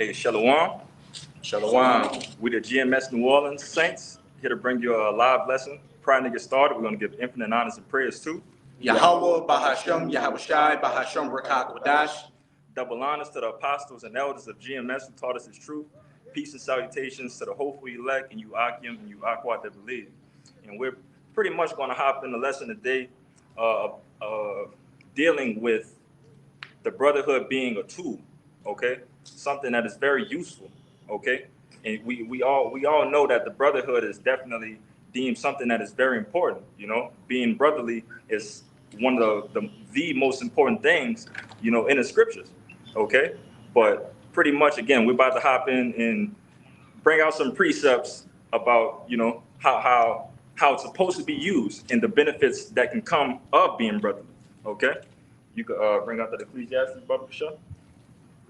Hey, Shalom. Shalom. We the GMS New Orleans Saints, here to bring you a live lesson. Prior to get started, we're going to give infinite honors and prayers to Yahweh, Bahasham, Yahushai, Bahasham, Rakak, Wadash. double honors to the apostles and elders of GMS who taught us his truth. Peace and salutations to the hopeful elect and you Akim and you Aquat that believe. And we're pretty much going to hop in the lesson today, dealing with the brotherhood being a tool, okay? Something that is very useful, okay? And we all know that the brotherhood is definitely deemed something that is very important, you know? Being brotherly is one of the most important things, you know, in the scriptures, okay? But pretty much, again, we're about to hop in and bring out some precepts about, you know, how it's supposed to be used and the benefits that can come of being brotherly, okay? You could bring out the Ecclesiastes, Brother Bashar.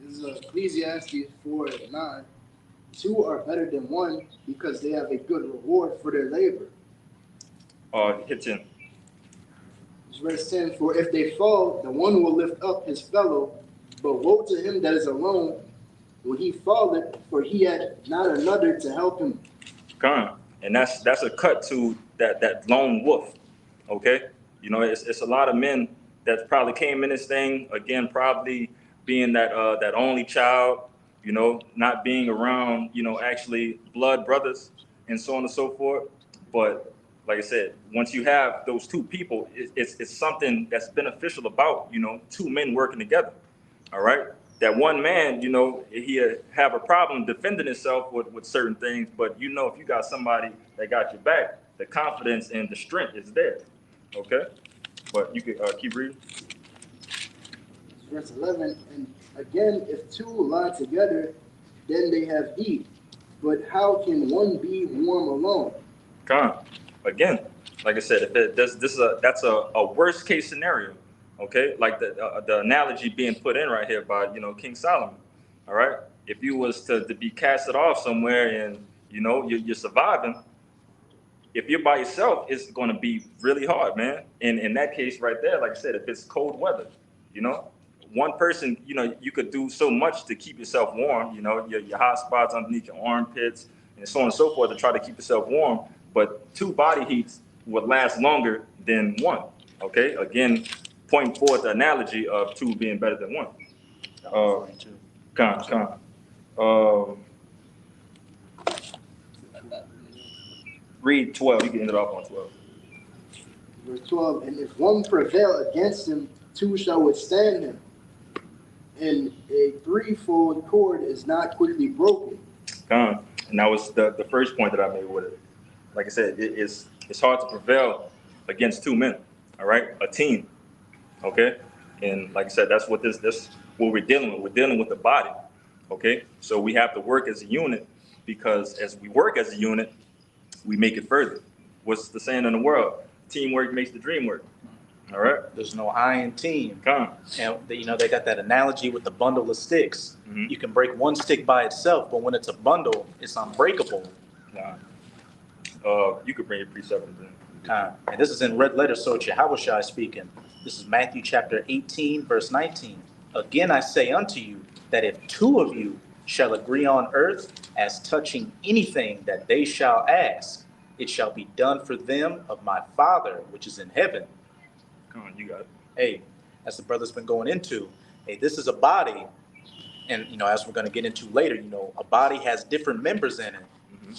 This is Ecclesiastes 4:9. Two are better than one because they have a good reward for their labor. Hit 10. Verse 10, for if they fall, the one will lift up his fellow, but woe to him that is alone when he falleth, for he had not another to help him. Come. And that's a cut to that lone wolf, okay? You know, it's a lot of men that probably came in this thing, again, probably being that only child, you know, not being around, you know, actually blood brothers and so on and so forth. But like I said, once you have those two people, it's something that's beneficial about, you know, two men working together, all right? That one man, you know, he have a problem defending himself with certain things, but you know, if you got somebody that got your back, the confidence and the strength is there, okay? But you could keep reading. Verse 11, and again, if two lie together, then they have heat. But how can one be warm alone? Again, like I said, if that's a worst case scenario, okay? Like the analogy being put in right here by, you know, King Solomon, all right? If you was to be casted off somewhere and, you know, you're surviving, if you're by yourself, it's going to be really hard, man. And in that case right there, like I said, if it's cold weather, you know, one person, you know, you could do so much to keep yourself warm, you know, your hot spots underneath your armpits and so on and so forth to try to keep yourself warm. But two body heats would last longer than one, okay? Again, pointing forward the analogy of two being better than one. Read 12. You can end it off on 12. Verse 12, and if one prevail against him, two shall withstand him. And a threefold cord is not quickly broken. And that was the first point that I made with it. Like I said, it's hard to prevail against two men, all right? A team, okay? And like I said, that's what this what we're dealing with. We're dealing with the body, okay? So we have to work as a unit because as we work as a unit, we make it further. What's the saying in the world? Teamwork makes the dream work. All right. There's no I in team. Come. And you know, they got that analogy with the bundle of sticks. Mm-hmm. You can break one stick by itself, but when it's a bundle, it's unbreakable. Nah. You could bring your precept in. And this is in red letters, so it's Yahushai speaking. This is Matthew chapter 18, verse 19. Again, I say unto you that if two of you shall agree on earth as touching anything that they shall ask, it shall be done for them of my Father which is in heaven. Come on, you got it. Hey, as the brother's been going into, hey, this is a body, and you know, as we're going to get into later, you know, a body has different members in it,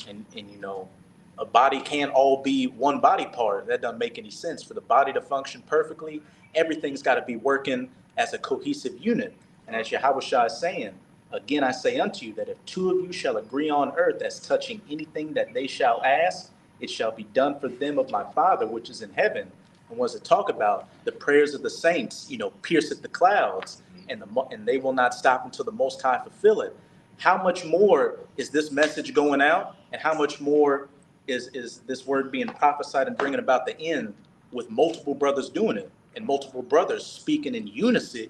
and you know, a body can't all be one body part. That doesn't make any sense. For the body to function perfectly, everything's got to be working as a cohesive unit. And as Yahushua is saying, again, I say unto you that if two of you shall agree on earth as touching anything that they shall ask, it shall be done for them of my Father which is in heaven. And what does it talk about? The prayers of the saints, you know, pierceth the clouds, and they will not stop until the Most High fulfill it. How much more is this message going out, and how much more is this word being prophesied and bringing about the end with multiple brothers doing it, and multiple brothers speaking in unison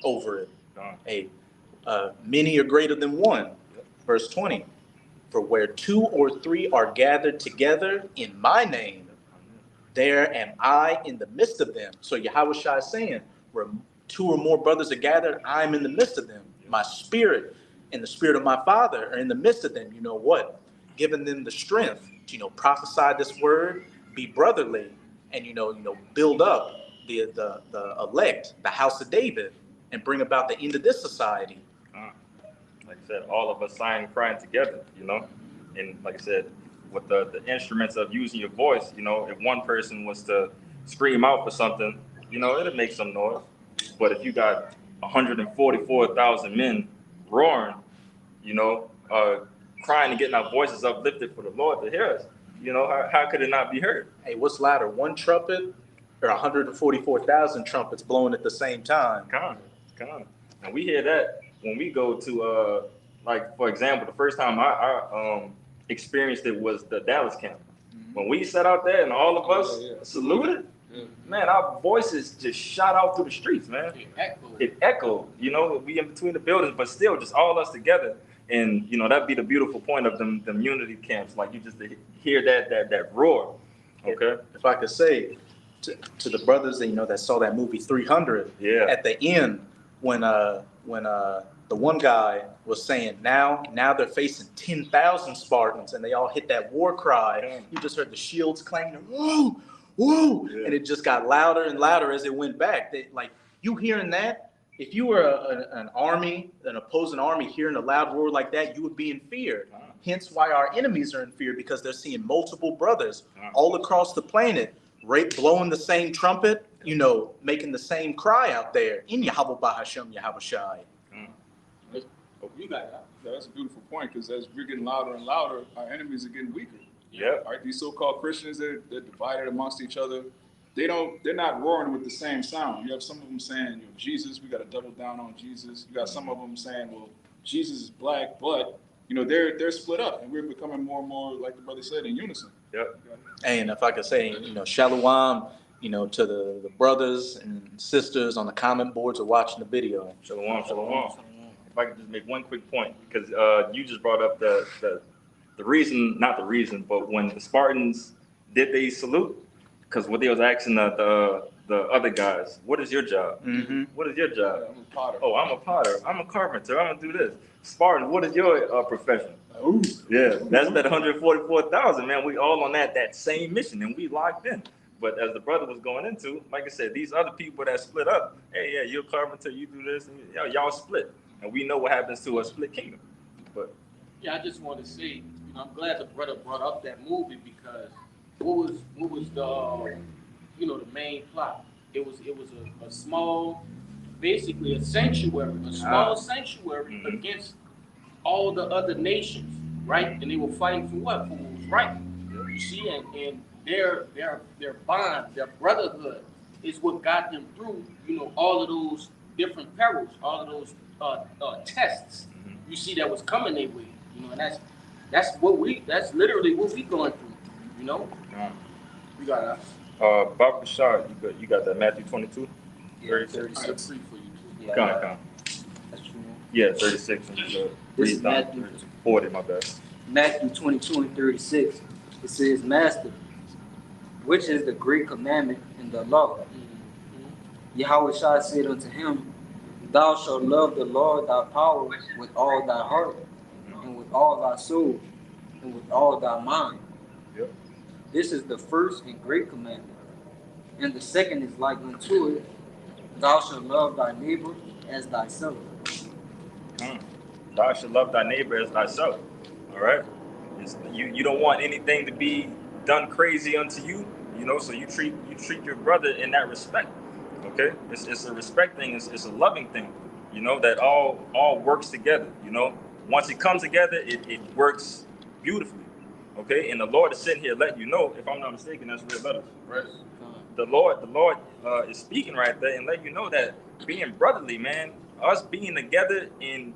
over it? Hey, many are greater than one. Verse 20. For where two or three are gathered together in my name, there am I in the midst of them. So Yahushua is saying, where two or more brothers are gathered, I'm in the midst of them. My spirit and the spirit of my Father are in the midst of them. You know what? Giving them the strength to, prophesy this word, be brotherly, and build up the elect, the house of David, and bring about the end of this society. Like I said, all of us sighing, crying together, and like I said, with the instruments of using your voice, if one person was to scream out for something, it'll make some noise. But if you got 144,000 men roaring, crying and getting our voices uplifted for the Lord to hear us, how could it not be heard? Hey, what's louder, one trumpet or 144,000 trumpets blowing at the same time? Come on. And we hear that when we go to, like, for example, the first time I experienced it was the Dallas camp. When we sat out there and all of us saluted, man, our voices just shot out through the streets, man. It echoed. We in between the buildings, but still just all us together. And, that'd be the beautiful point of them unity camps. Like, you just hear that roar, okay? If I could say to the brothers that saw that movie 300, at the end, when the one guy was saying, now they're facing 10,000 Spartans, and they all hit that war cry. You just heard the shields clanging, whoa, whoa, and it just got louder and louder as it went back. You hearing that, if you were an army, an opposing army, hearing a loud roar like that, you would be in fear. Hence why our enemies are in fear, because they're seeing multiple brothers all across the planet, blowing the same trumpet, making the same cry out there. In Yahweh Bahashem Yahweh Shai. You got that. That's a beautiful point, because as we're getting louder and louder, our enemies are getting weaker. Yeah. Right? These so-called Christians, they're divided amongst each other. They're not roaring with the same sound. You have some of them saying, Jesus, we got to double down on Jesus. You got some of them saying, well, Jesus is black, but they're split up, and we're becoming more and more, like the brother said, in unison. Yep. And if I could say, shalom, to the brothers and sisters on the comment boards or watching the video. Shalom. If I could just make one quick point, because you just brought up the reason, not the reason, but when the Spartans did they salute, because what they was asking the other guys, what is your job? Mm-hmm. What is your job? I'm a potter. Oh, I'm a potter. I'm a carpenter. I'm gonna do this. Spartan, what is your profession? Ooh. Yeah, that's that 144,000, man. We all on that same mission, and we locked in. But as the brother was going into, like I said, these other people that split up, hey, yeah, you're a carpenter, you do this, and y'all split. And we know what happens to a split kingdom. But yeah, I just want to say, I'm glad the brother brought up that movie, because what was the the main plot? It was a small, basically a sanctuary, sanctuary against all the other nations, right? And they were fighting for what? For what was right. You see, and their bond, their brotherhood is what got them through, all of those different perils, all of those tests. You see that was coming their way, and that's literally what we going through, We got us. Bob Bashar, you got that Matthew 22? Yeah, 36. For you too. Yeah, Come. that's true. Yeah, 36. And This is Matthew. 40, my bad. Matthew 22 and 36. It says, Master, which is the great commandment in the law? Yahweh Shai said unto him, Thou shalt love the Lord thy power with all thy heart, and with all thy soul, and with all thy mind. Yep. This is the first and great commandment. And the second is like unto it, Thou shalt love thy neighbor as thyself. Thou shalt love thy neighbor as thyself. All right? You don't want anything to be done crazy unto you, so you treat your brother in that respect. Okay? It's a respect thing, it's a loving thing, that all works together, Once it comes together, it works beautifully. Okay? And the Lord is sitting here letting you know, if I'm not mistaken, that's red letters, right? The Lord is speaking right there and letting you know that being brotherly, man, us being together in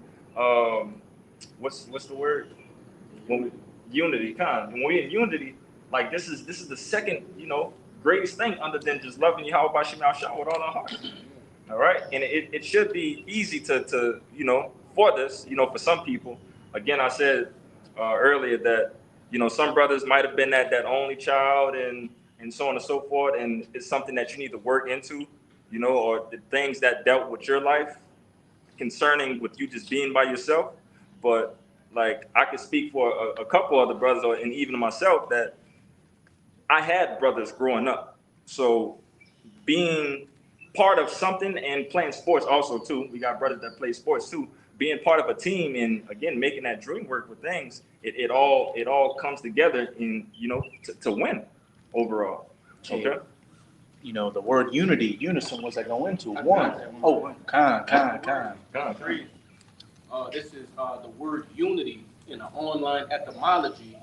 what's the word? Unity, When we're in unity, like this is the second, greatest thing other than just loving Yahweh Bashim Yahshua with all our heart. All right, and it should be easy to for this, for some people. Again, I said earlier that some brothers might have been that only child and so on and so forth, and it's something that you need to work into. you know, or the things that dealt with your life concerning with you just being by yourself. But like I could speak for a couple other brothers, or and even myself, that I had brothers growing up. So being part of something and playing sports also too. We got brothers that play sports too. Being part of a team and again making that dream work with things, it all comes together in to win overall. Okay. You know, the word unity, unison, what's that go into? I One. got that one. Oh, kind. This is the word unity in an online etymology,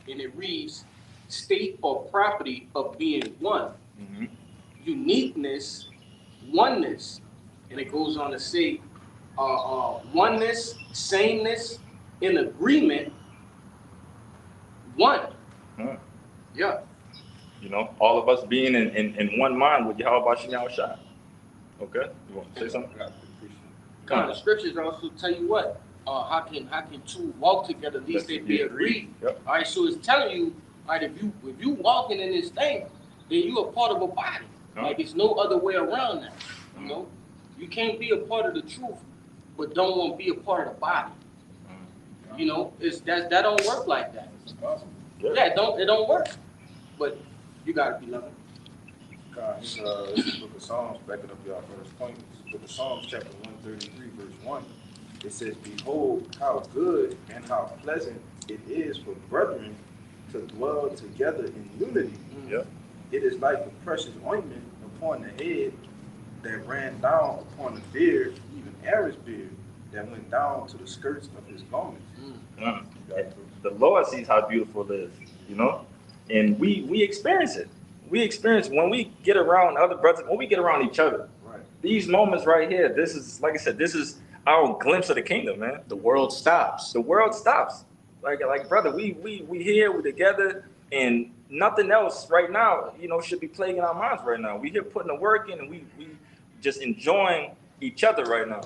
and it reads state or property of being one, uniqueness, oneness, and it goes on to say oneness, sameness, in agreement, one. Yeah. You know, all of us being in one mind with Yahweh Shem Shai. Okay, you want to say something? The scriptures also tell you what. How can two walk together, at least they be agreed. Yep. All right, so it's telling you, all right, if you walking in this thing, then you a part of a body. Like it's no other way around that. You know, you can't be a part of the truth, but don't want to be a part of the body. You know, that don't work like that. Yeah, it don't work. But you gotta be loving. This is the book of Psalms, backing up y'all first point. This is the book of Psalms, chapter 133, verse 1. It says, behold, how good and how pleasant it is for brethren to dwell together in unity. Yep. It is like the precious ointment upon the head that ran down upon the beard, even Aaron's beard, that went down to the skirts of his garments. The Lord sees how beautiful it is, you know, and we experience it. We experience when we get around other brothers, when we get around each other. Right. These moments right here, this is, like I said, this is our glimpse of the kingdom, man. The world stops. The world stops. Like brother, we here, we together, and nothing else right now, you know, should be plaguing our minds right now. We here putting the work in, and we just enjoying each other right now.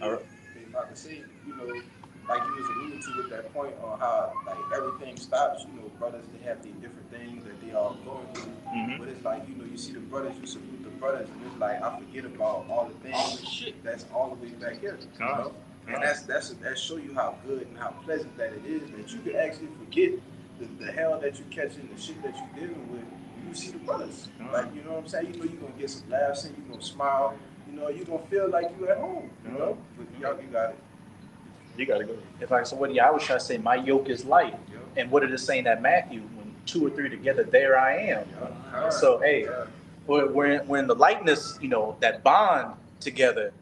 All right. If I could say, you know, like you was alluding to at that point on how like everything stops, you know, brothers, they have these different things that they all going through. But it's like, you know, you see the brothers, you salute the brothers, and it's like I forget about all the things that's all the way back here. You know? And that show you how good and how pleasant that it is that you can actually forget the hell that you catching, the shit that you dealing with. You see the brothers. Like, you know what I'm saying? You know you're gonna get some laughs and you're gonna smile, you know, you're gonna feel like you at home, you know? But y'all, you got it. You gotta go. If I so, what do you? I was trying to say, my yoke is light. And what did it say in that Matthew? When two or three together, there I am. So hey, we're in the lightness, you know, that bond together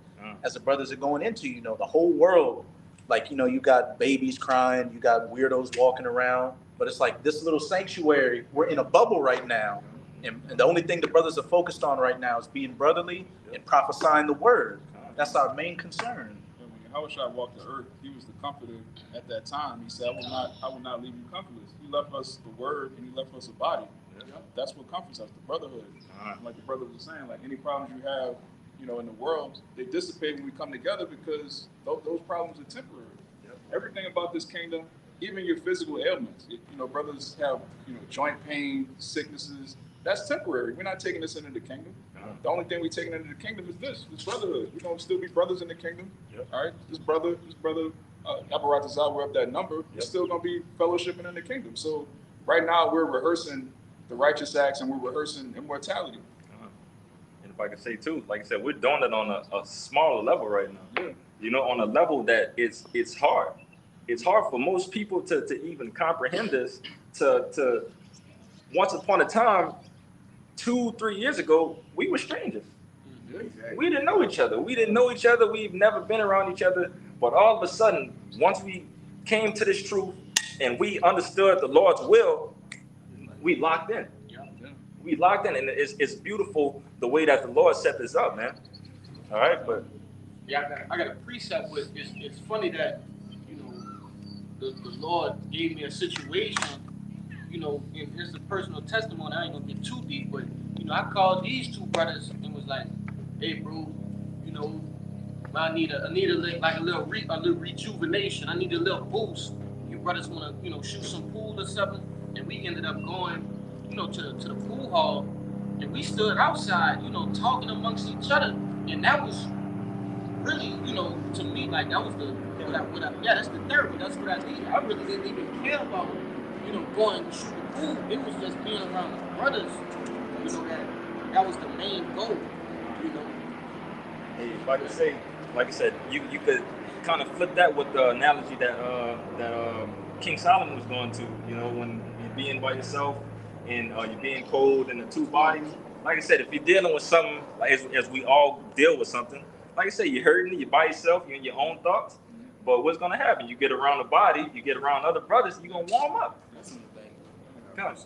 as the brothers are going into, you know, the whole world. Like, you know, you got babies crying, you got weirdos walking around, but it's like this little sanctuary. We're in a bubble right now, and the only thing the brothers are focused on right now is being brotherly and prophesying the word. That's our main concern. When Yahushua walked the earth, he was the comforter at that time. He said, I will not leave you comfortless. He left us the word and he left us a body. That's what comforts us, the brotherhood. Like the brother was saying, like any problems you have, you know, in the world, they dissipate when we come together because those problems are temporary. Everything about this kingdom, even your physical ailments, you know, brothers have, you know, joint pain, sicknesses. That's temporary. We're not taking this into the kingdom. The only thing we're taking into the kingdom is this brotherhood. We're going to still be brothers in the kingdom. All right? This brother, Abaratazah, we're up that number. We're still going to be fellowshipping in the kingdom. So right now we're rehearsing the righteous acts and we're rehearsing immortality. And if I could say too, like I said, we're doing it on a smaller level right now. You know, on a level that it's hard. It's hard for most people to even comprehend this. To once upon a time, 2-3 years ago, we were strangers. We didn't know each other. We've never been around each other. But all of a sudden, once we came to this truth and we understood the Lord's will, we locked in. We locked in, and it's beautiful the way that the Lord set this up, man. All right, but I got a precept with it's funny that, you know, the Lord gave me a situation, you know, and it's a personal testimony. I ain't gonna get too deep, but you know, I called these two brothers and was like, "Hey, bro, you know, I need a little rejuvenation. I need a little boost. You brothers wanna, you know, shoot some pool or something?" And we ended up going, you know, to the pool hall, and we stood outside, talking amongst each other, and that was really, to me, like that was that's the therapy. That's what I needed. I really didn't even care about, going to shoot the pool. It was just being around the brothers, that was the main goal, Hey, like I said, you could kind of flip that with the analogy that King Solomon was going to. When you're being by yourself and you're being cold in the two bodies. Like I said, if you're dealing with something, like as we all deal with something, like I said, you're hurting, you're by yourself, you're in your own thoughts. But what's gonna happen? You get around the body, you get around other brothers, you're gonna warm up. Come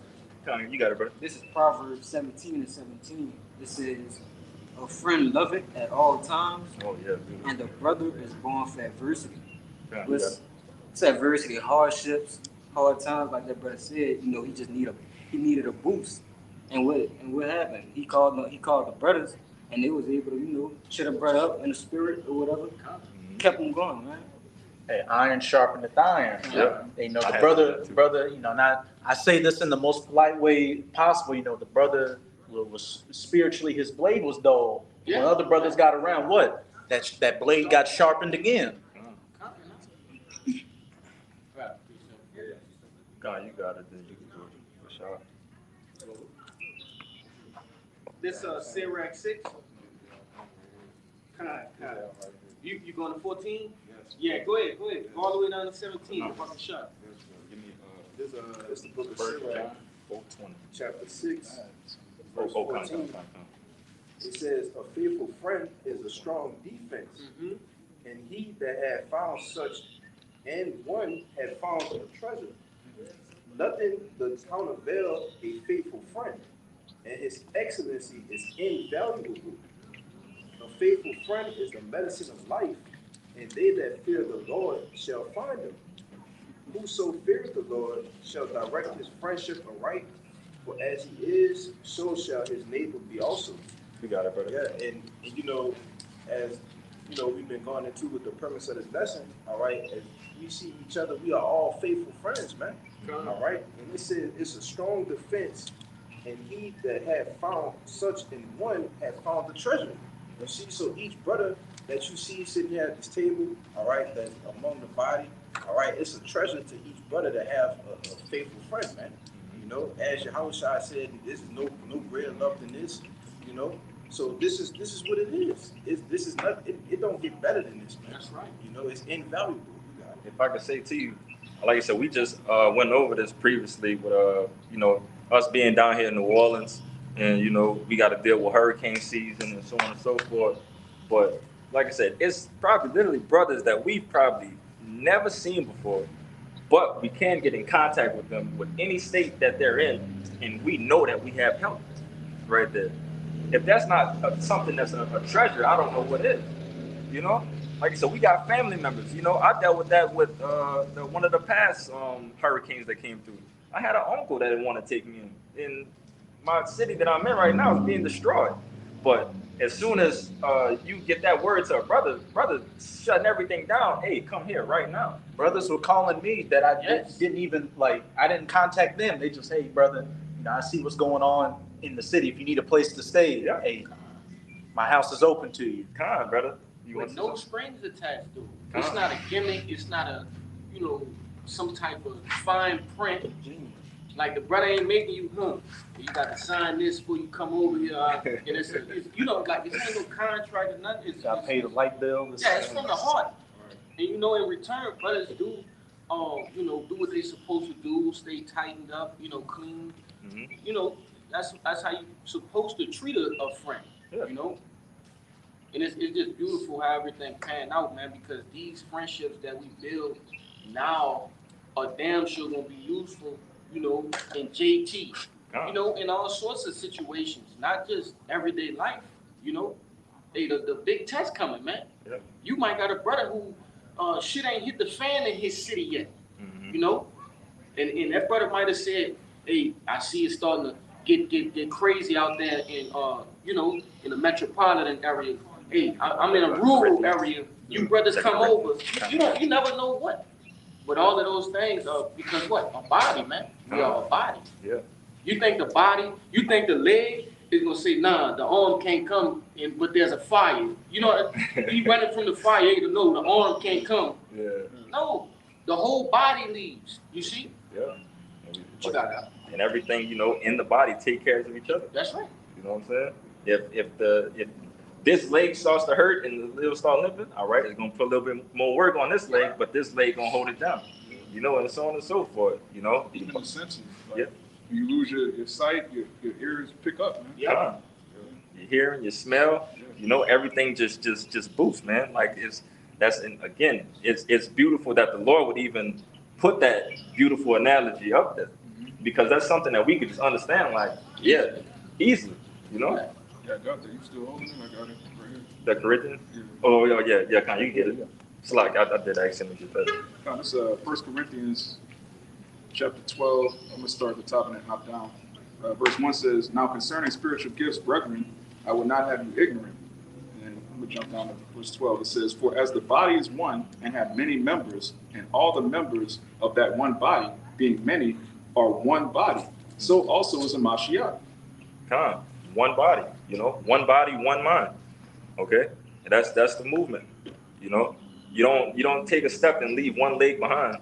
on, you got it, bro. This is Proverbs 17:17. It says, "A friend loveth at all times, Oh yeah, dude. and a brother is born for adversity." Yeah, It's adversity, hardships, hard times, like that brother said. He just needed a boost. And what happened? He called the brothers, and they was able to cheer the brother up in the spirit or whatever. Kept him going, man. Hey, iron sharpeneth iron. Yeah. The brother, not, I say this in the most polite way possible. The brother was spiritually, his blade was dull. Yeah. When other brothers got around, what? That blade got sharpened again. God, you got it. Then you can do it for sure. This Sirach 6. You going to 14? Yeah, go ahead. Go all the way down to 17. Fucking shot. Give me This is the book of Sirach, 420. chapter 6, Oh, verse 14. It says, "A faithful friend is a strong defense, and he that had found such and one had found a treasure. Nothing does countervail a faithful friend, and his excellency is invaluable. A faithful friend is the medicine of life, and they that fear the Lord shall find him. Whoso fears the Lord shall direct his friendship aright, for as he is, so shall his neighbor be also." You got it, brother. Yeah, and as we've been going into with the premise of this lesson, all right, as we see each other, we are all faithful friends, man. All right, and it says it's a strong defense, and he that had found such in one had found the treasure. You see, so each brother that you see sitting here at this table, all right, that's among the body, all right, it's a treasure to each brother to have a faithful friend, man. As Yahushua said, this is no greater love than this, So this is what it is. This is not. It don't get better than this, man. That's right. It's invaluable. If I could say to you, like I said, we just went over this previously with us being down here in New Orleans, and we got to deal with hurricane season and so on and so forth. But like I said, it's probably literally brothers that we've probably never seen before, but we can get in contact with them with any state that they're in, and we know that we have help right there. If that's not something that's a treasure, I don't know what is. Like I said, we got family members. I dealt with that with one of the past hurricanes that came through. I had an uncle that didn't want to take me in. In my city that I'm in right now is being destroyed. But as soon as you get that word to a brother shutting everything down, hey, come here right now. Brothers were calling me that I Yes. didn't even I didn't contact them. They just, hey, brother, I see what's going on in the city. If you need a place to stay, Yeah. hey, my house is open to you. Come on, brother. You With want no some? strings attached to it. It's not a gimmick. It's not a, some type of fine print. Like the brother ain't making you, you got to sign this before you come over here. And it's like it's ain't no contract or nothing. I paid a light bill. Yeah, it's from the heart. And in return, brothers do, do what they supposed to do. Stay tightened up, clean. Mm-hmm. That's how you supposed to treat a friend. Yeah. And it's just beautiful how everything panned out, man, because these friendships that we build now are damn sure gonna be useful, in JT, in all sorts of situations, not just everyday life, Hey, the big test coming, man. Yeah. You might got a brother who shit ain't hit the fan in his city yet, Mm-hmm. And that brother might have said, hey, I see it starting to get crazy out there in in the metropolitan area. Hey, I'm in a rural area. You brothers come over. You never know what. But all of those things are because what? A body, man. We are a body. Yeah. You think the body, you think the leg it's gonna say, nah, the arm can't come in, but there's a fire. You know, you running from the fire, you ain't gonna know the arm can't come. Yeah. No, the whole body leaves. You see? Yeah. You got that. And everything, you know, in the body take care of each other. That's right. You know what I'm saying? If this leg starts to hurt and the little start limping, all right, it's gonna put a little bit more work on this leg, but this leg gonna hold it down. You know, and so on and so forth. You know. Even the senses. Like, Yeah. when you lose your sight, your ears pick up, man. Yeah. Your hearing, your smell, you know, everything just boosts, man. Like it's beautiful that the Lord would even put that beautiful analogy up there, because that's something that we could just understand, like, yeah, easily, you know. Yeah, I got that. You still holding it? I got it right here. The Corinthians. Yeah. Oh yeah, Con, you can get it. It's like I did accidentally get that. Con, this 1 Corinthians chapter 12. I'm gonna start at the top and then hop down. Verse 1 says, "Now concerning spiritual gifts, brethren, I would not have you ignorant." And I'm gonna jump down to verse 12. It says, "For as the body is one and have many members, and all the members of that one body, being many, are one body, so also is a Mashiach." Con, one body, you know, one body, one mind. Okay, and that's the movement. You know, you don't take a step and leave one leg behind.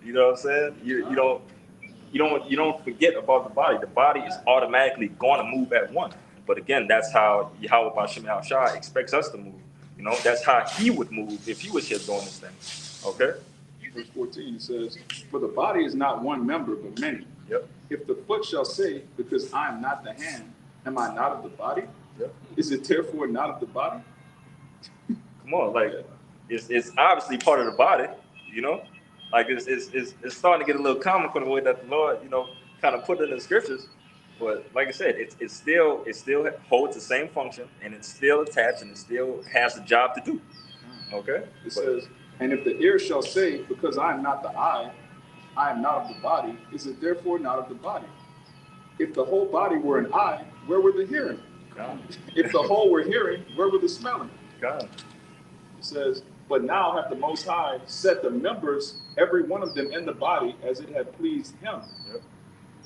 You know what I'm saying? You don't forget about the body. The body is automatically going to move at one. But again, that's how Yahweh B'Shem Yahushua expects us to move. You know, that's how he would move if he was here doing this thing. Okay? Verse 14 says, "For the body is not one member, but many. Yep. If the foot shall say, because I am not the hand, am I not of the body? Yep. Is it therefore not of the body?" Come on, like it's obviously part of the body, you know? Like it's starting to get a little comical the way that the Lord, you know, kind of put it in the scriptures. But like I said, it still holds the same function, and it's still attached, and it still has a job to do. Okay? It says, "And if the ear shall say, because I am not the eye, I am not of the body, is it therefore not of the body? If the whole body were an eye, where were the hearing? God. If the whole were hearing, where were the smelling?" God. It says, "But now hath the Most High set the members, every one of them in the body, as it had pleased him. Yep.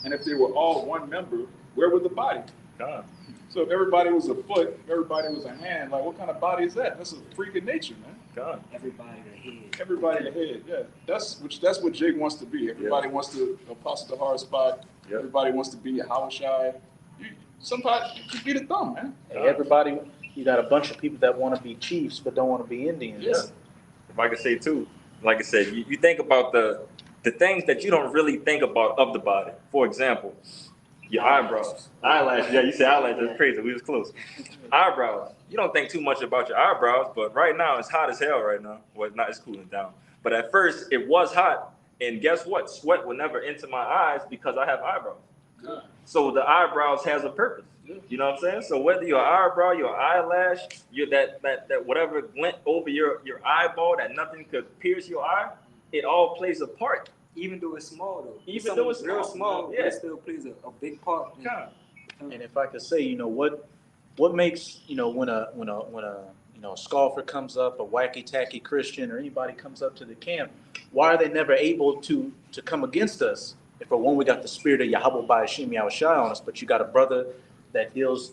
And if they were all one member, where were the body?" God. So if everybody was a foot, if everybody was a hand, like what kind of body is that? That's a freak of nature, man. God. Everybody the head. Everybody a head, yeah. That's what Jake wants to be. Everybody wants to apostle the hard spot. Yep. Everybody wants to be a Hawashai. Sometimes you should be the thumb, man. Hey, everybody, you got a bunch of people that want to be chiefs but don't want to be Indians. Yeah. If I could say too, like I said, you think about the things that you don't really think about of the body. For example, your eyebrows, eyelashes. Yeah, you said eyelashes. That's crazy. We was close. Eyebrows. You don't think too much about your eyebrows, but right now it's hot as hell right now. Well, it's not. It's cooling down. But at first it was hot, and guess what? Sweat will never enter my eyes because I have eyebrows. Good. So the eyebrows has a purpose. You know what I'm saying? So whether your eyebrow, your eyelash, that whatever went over your eyeball that nothing could pierce your eye, it all plays a part. Even though it's small though. Even though it's real small, small, yeah. it still plays a big part. God. And if I could say, you know, what makes, you know, when a scoffer comes up, a wacky tacky Christian, or anybody comes up to the camp, why are they never able to come against us? If for one, we got the spirit of Yahweh B'Shem Yahushua on us, but you got a brother that deals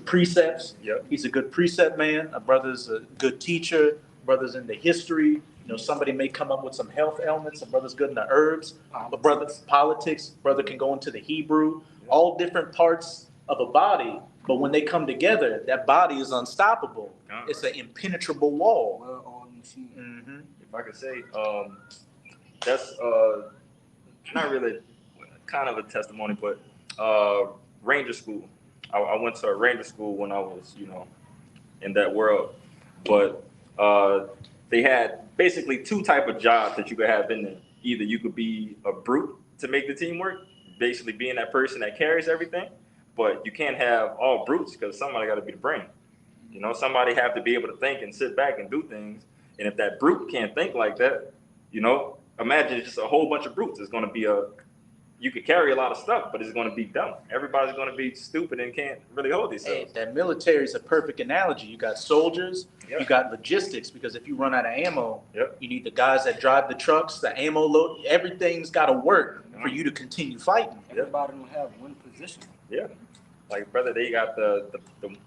precepts. Yep. He's a good precept man. A brother's a good teacher. Brother's into history. You know, somebody may come up with some health ailments. A brother's good in the herbs. A brother's politics. Brother can go into the Hebrew. All different parts of a body. But when they come together, that body is unstoppable. It's an impenetrable wall. Well-oiled machine. Mm-hmm. If I could say, that's not really kind of a testimony, but Ranger school. I went to a Ranger school when I was, you know, in that world. But they had basically two type of jobs that you could have in there. Either you could be a brute to make the team work, basically being that person that carries everything, but you can't have all brutes because somebody got to be the brain. You know, somebody have to be able to think and sit back and do things. And if that brute can't think like that, you know, imagine just a whole bunch of brutes. It's going to be you could carry a lot of stuff, but it's going to be dumb. Everybody's going to be stupid and can't really hold themselves. Hey, that military is a perfect analogy. You got soldiers, you got logistics, because if you run out of ammo, you need the guys that drive the trucks, the ammo load, everything's got to work for you to continue fighting. Everybody don't have one position. Yeah. Like, brother, they got the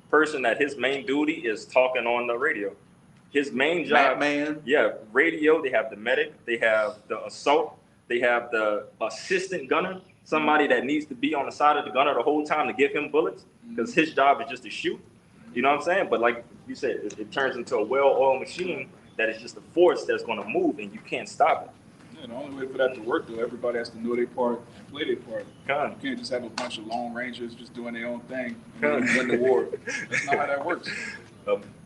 person that his main duty is talking on the radio. His main job, man. yeah, radio. They have the medic, they have the assault, they have the assistant gunner, somebody that needs to be on the side of the gunner the whole time to give him bullets, because his job is just to shoot. You know what I'm saying? But like you said, it turns into a well-oiled machine that is just a force that's going to move, and you can't stop it. Yeah, the only way for that to work, though, everybody has to know their part and play their part. Con. You can't just have a bunch of Lone Rangers just doing their own thing Con. and win the war. That's not how that works.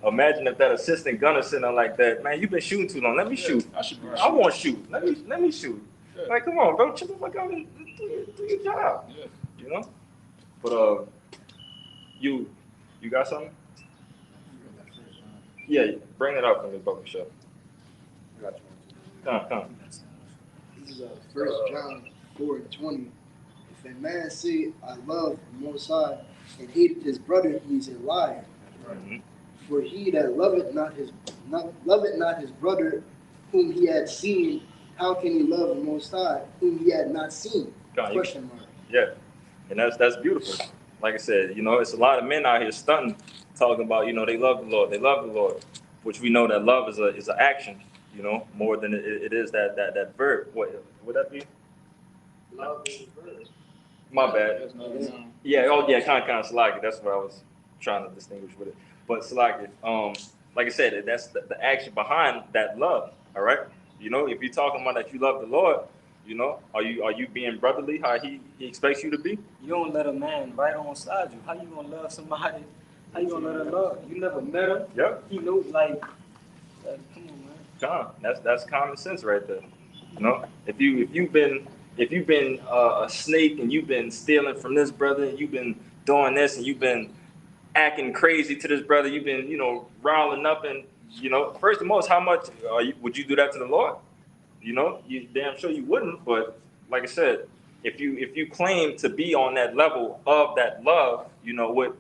Imagine if that assistant gunner sitting there like that, man, you've been shooting too long. Let me shoot. I should be I want to shoot. Let me shoot. Yeah. Like, come on, bro, chill the fuck out and do your job. Yeah. You know? But you got something? Yeah, bring it up from the bubble show. Come. This is 1 John 4:20. If a man say, I love the Most High, and hate his brother, he is a liar. Mm-hmm. For he that loveth not his brother whom he had seen, how can he love the Most High whom he had not seen? Question mark. Yeah, and that's beautiful. Like I said, you know, it's a lot of men out here stunting, talking about, you know, they love the Lord, which we know that love is an action, you know, more than it is that verb. What would that be? Love is a verb. My bad. That's not a Yeah, kind of Salaki. That's what I was trying to distinguish with it. But Salaki, like I said, that's the action behind that love. All right, you know, if you're talking about that you love the Lord, you know, are you being brotherly how he expects you to be? You don't let a man right alongside you. How you gonna love somebody? How you gonna let him love? You never met him. Yep. He knows, like come on, man. John, that's common sense right there. You know, if you've been a snake and you've been stealing from this brother, and you've been doing this, and you've been acting crazy to this brother, you've been, you know, riling up, and, you know, first and most, how much would you do that to the Lord? You know, you damn sure you wouldn't. But like I said, if you claim to be on that level of that love, you know, with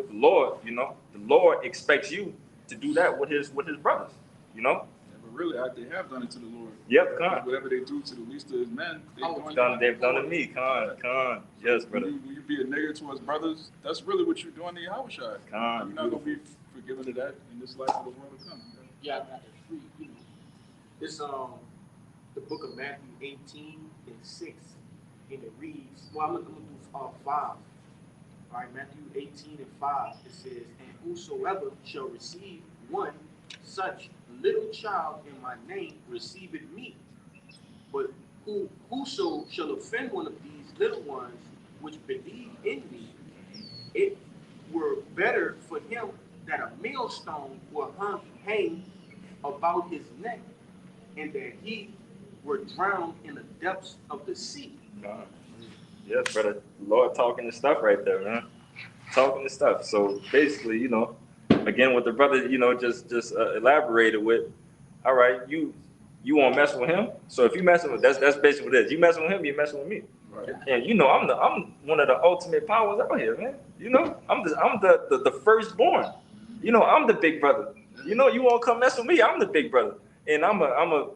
the Lord, you know, the Lord expects you to do that with his brothers, you know. Yeah, but really, they have done it to the Lord. Yep, Con. Whatever they do to the least of his men, They've done to me, Con. Yes, brother. When you be a nigga towards brothers, that's really what you're doing to Yahushua. Con. You're not going to be forgiven of that in this life or the world to come. Yeah, I got it free. You know, it's the book of Matthew 18:6, and it reads. Well, I'm gonna do 5. All right, Matthew 18:5. It says, "And whosoever shall receive one such little child in my name, receiveth me. But whoso shall offend one of these little ones which believe in me, it were better for him that a millstone were hang about his neck, and that he were drowned in the depths of the sea." Yes, brother. Lord talking the stuff right there, man. Talking the stuff. So basically, you know, again, what the brother, you know, just elaborated with. All right, you want to mess with him. So if you messing with, that's basically what it is. You messing with him, you messing with me. Right. And you know, I'm one of the ultimate powers out here, man. You know, I'm the firstborn. You know, I'm the big brother. You know, you won't come mess with me. I'm the big brother, and I'm a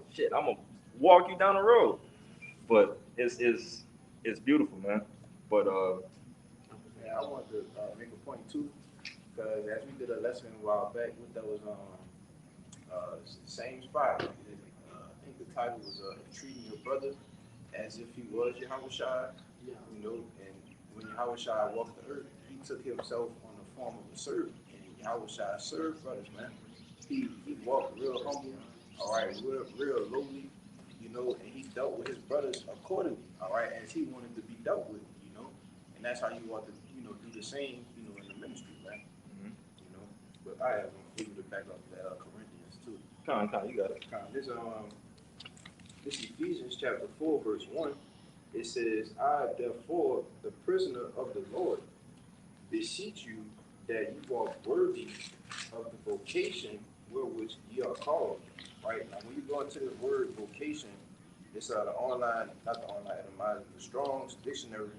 walk you down the road. But it's beautiful, man. But Yeah, I wanted to make a point too, because as we did a lesson a while back with those same spot, I think the title was treating your brother as if he was Yahushua. Yeah. You know, and when Yahushua walked the earth, he took himself on the form of a servant, and Yahushua served brothers, man. He walked real humble, all right, real lowly, you know, and he dealt with his brothers accordingly, all right, as he wanted to be dealt with, you know, and that's how you ought to, you know, do the same, you know, in the ministry, man. Mhm. You know, but I have able to back up that Corinthians too. Con, you got it. This Ephesians chapter 4, verse 1. It says, "I therefore, the prisoner of the Lord, beseech you that you walk worthy of the vocation wherewith ye are called." Right? Now when you go into the word vocation, it's the Strong's dictionary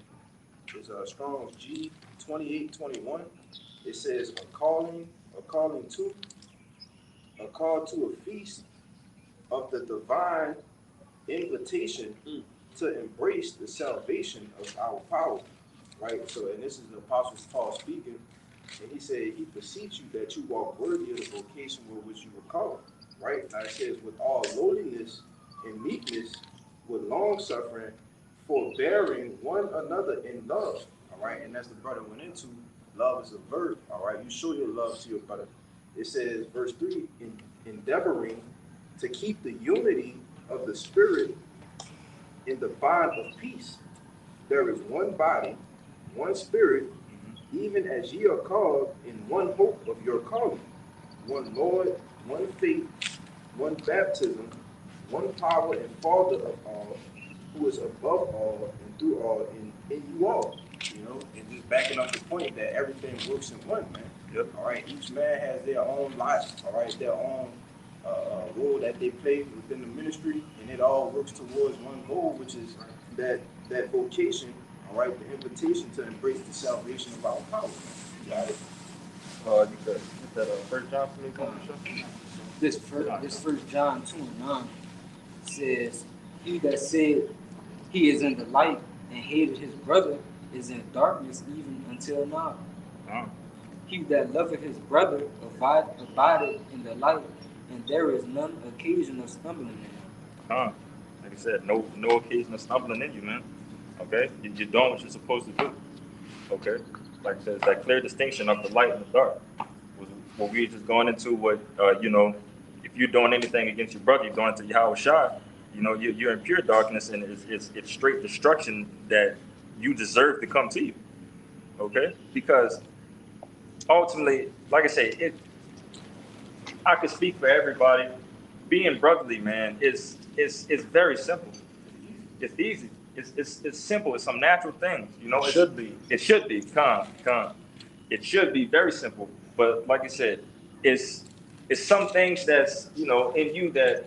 is Strong's G2821. It says a call to a feast of the divine invitation to embrace the salvation of our power. right? So, and this is the Apostle Paul speaking, and he said, he beseech you that you walk worthy of the vocation with which you were called, right? Now it says, with all lowliness and meekness, with long suffering, forbearing one another in love, all right? And that's the brother went into. Love is a verb, all right? You show your love to your brother. It says, verse 3, endeavoring to keep the unity of the Spirit in the bond of peace. There is one body, one Spirit, even as ye are called in one hope of your calling, one Lord, one faith, one baptism, one power and Father of all, who is above all and through all in you all. You know, and just backing up the point that everything works in one, man. Yep. All right, each man has their own life, all right, their own role that they play within the ministry, and it all works towards one goal, which is that vocation, all right, the invitation to embrace the salvation of our power. Got it. You said First John for me, Bishop? This first John 2:9 says, he that said he is in the light and hated his brother is in darkness even until now. He that loveth his brother abideth in the light, and there is none occasion of stumbling in him. Like I said, no occasion of stumbling in you, man. Okay? You're doing what you're supposed to do. Okay? Like I said, it's that clear distinction of the light and the dark. What we were just going into, what, if you're doing anything against your brother, you're going to Yahweh Shai, you're in pure darkness, and it's straight destruction that you deserve to come to you. Okay? Because ultimately, like I say, I could speak for everybody. Being brotherly, man, is very simple. It's easy. It's simple. It's some natural things. It should be. It should be. It should be very simple. But like I said, it's some things that's in you that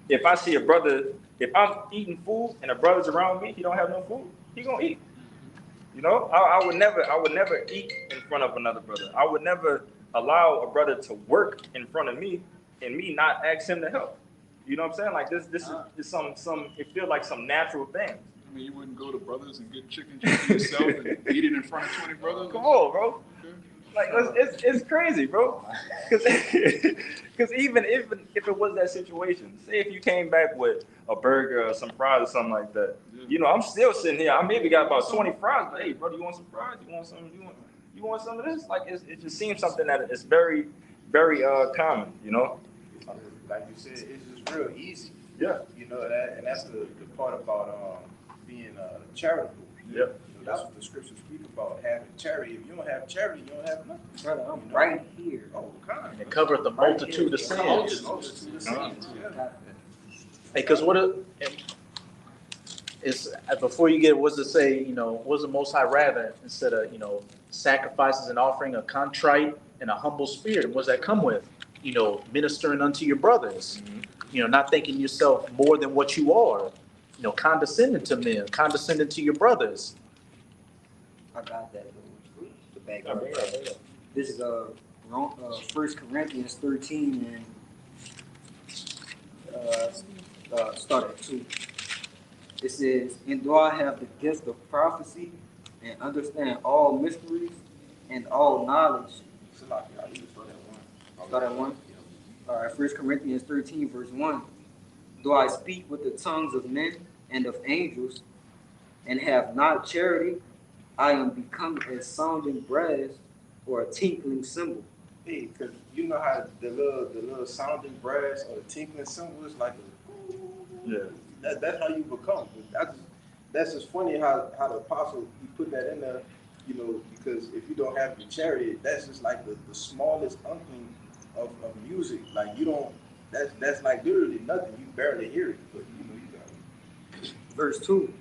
if I see a brother, if I'm eating food and a brother's around me, he don't have no food, he gonna eat. I would never eat in front of another brother. I would never allow a brother to work in front of me and me not ask him to help. You know what I'm saying? Like this is some it feels like some natural thing. I mean, you wouldn't go to Brothers and get chicken yourself and eat it in front of 20 brothers? Come on, bro. Okay. Like it's crazy, bro. Because even if it was that situation, say if you came back with a burger or some fries or something like that, I'm still sitting here. I maybe got about 20 fries, but hey, brother, you want some fries? You want some? You want some of this? Like it just seems something that is very, very common, Like you said, it's just real easy. Yeah. And that's the part about being charitable. Yeah. That's what the scriptures speak about, having charity. If you don't have charity, you don't have nothing. Brother, I'm right here. Oh, kind. It covered the multitude of sins. Because before you get, what's it say, what's the Most High rather, instead of, sacrifices and offering a contrite and a humble spirit, and what's that come with? Ministering unto your brothers, not thinking yourself more than what you are, condescending to men, condescending to your brothers. I got that to back up. This is 1 Corinthians 13 and start at 2. It says, and do I have the gift of prophecy and understand all mysteries and all knowledge? Start at 1? All right, 1 Corinthians 13, verse 1. Do I speak with the tongues of men and of angels and have not charity? I am become as sounding brass or a tinkling cymbal. Hey, because you know how the little sounding brass or the tinkling cymbal is like that's how you become. That's just funny how the apostle he put that in there, because if you don't have the charity, that's just like the smallest uncling of music. Like you don't, that's like literally nothing. You barely hear it, but you got it. Verse 2.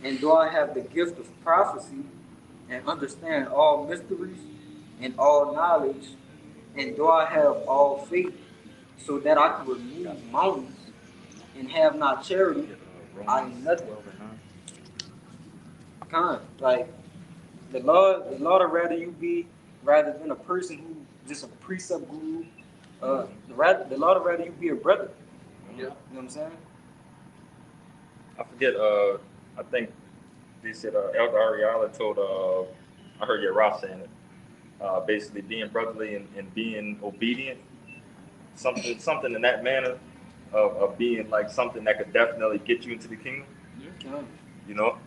And do I have the gift of prophecy and understand all mysteries and all knowledge? And do I have all faith so that I can remove mountains and have not charity? I am nothing. Like the Lord would rather you be rather than a person who just a precept guru. The Lord would rather you be a brother. Yeah. You know what I'm saying? I forget. I think they said Elder Ariala told I heard Ross saying it. Basically, being brotherly and being obedient, something in that manner of being like something that could definitely get you into the kingdom. Yeah. You know,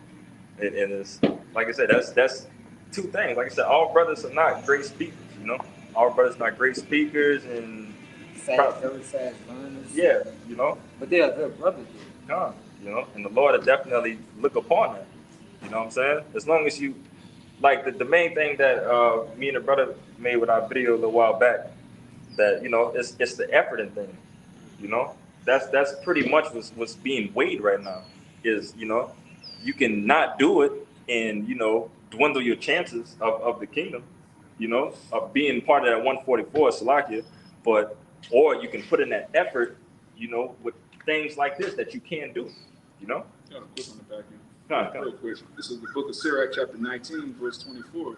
and it's like I said, that's two things. Like I said, all brothers are not great speakers. You know, all brothers are not great speakers and Very fast learners. yeah, you know. But they're good brothers. You know, and the Lord will definitely look upon that. You know what I'm saying? As long as you, like the main thing that me and the brother made with our video a little while back, that you know, it's the effort and thing. You know, that's pretty much what's being weighed right now. Is you know, you can not do it and you know dwindle your chances of the kingdom. You know, of being part of that 144 Salakia, but or you can put in that effort. You know, with things like this that you can do. You know. Got a quick on the back end. Come on. Real quick. This is the book of Sirach, chapter 19, verse 24.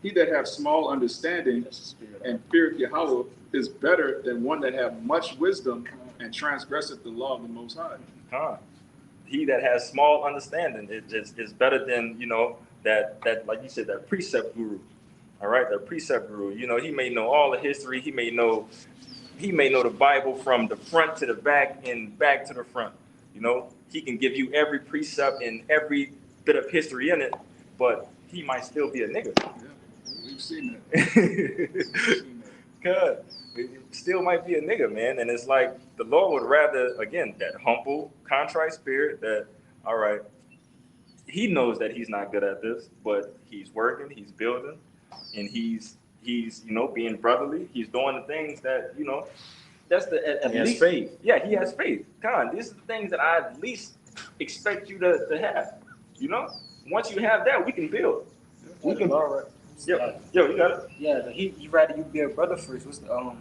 He that hath small understanding and feareth Yahweh is better than one that hath much wisdom and transgresseth the law of the Most High. He that has small understanding is better than you know that like you said, that precept guru. All right, that precept guru. You know, he may know all the history. He may know the Bible from the front to the back and back to the front. You know, he can give you every precept and every bit of history in it, but he might still be a nigga. Yeah, we've seen that. Good. It still might be a nigga, man. And it's like the Lord would rather, again, that humble, contrite spirit that, all right, he knows that he's not good at this, but he's working, he's building, and he's you know, being brotherly. He's doing the things that, you know, that's the at least faith. Yeah, he has faith. God, these are the things that I at least expect you to have. You know, once you have that, we can build. We can. Yo, you got it. Yeah, he rather you be a brother first. What's the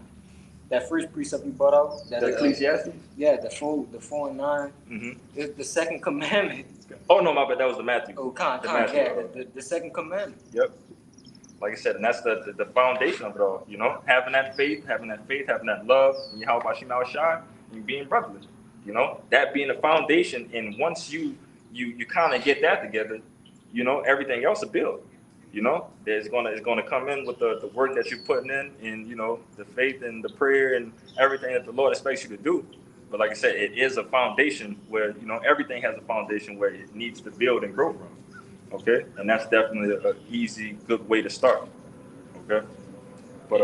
that first precept you brought out? That The Ecclesiastes. Yeah, the 4 and 9. Mm-hmm. It's the second commandment. Oh no, my bad. That was the Matthew. Oh, the second commandment. Yep. Like I said, and that's the foundation of it all. You know, having that faith, having that love, and Yahweh Shema Shai, and being brotherly. You know, that being the foundation. And once you kind of get that together, you know, everything else will build. You know, it's gonna come in with the work that you're putting in, and you know, the faith and the prayer and everything that the Lord expects you to do. But like I said, it is a foundation where you know everything has a foundation where it needs to build and grow from. Okay, and that's definitely an easy, good way to start. Okay, but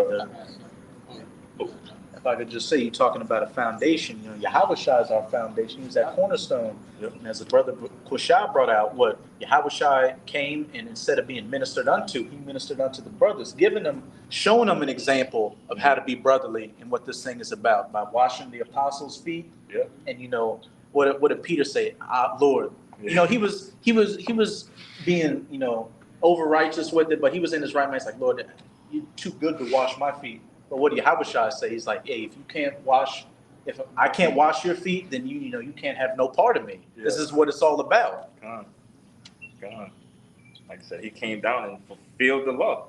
If I could just say, you're talking about a foundation. You know, Yahweh Shai is our foundation. He's that cornerstone. Yep. And as the brother Kushai brought out, what Yahweh Shai came and instead of being ministered unto, he ministered unto the brothers, showing them an example of how to be brotherly and what this thing is about by washing the apostles' feet. Yeah. And you know, what did Peter say? Lord. Yeah. You know, he was being, you know, over righteous with it, but he was in his right mind. He's like, Lord, you're too good to wash my feet. But what did Yahweh Shai say? He's like, hey, if I can't wash your feet, then you know you can't have no part of me. Yeah. This is what it's all about. God. Like I said, he came down and fulfilled the law.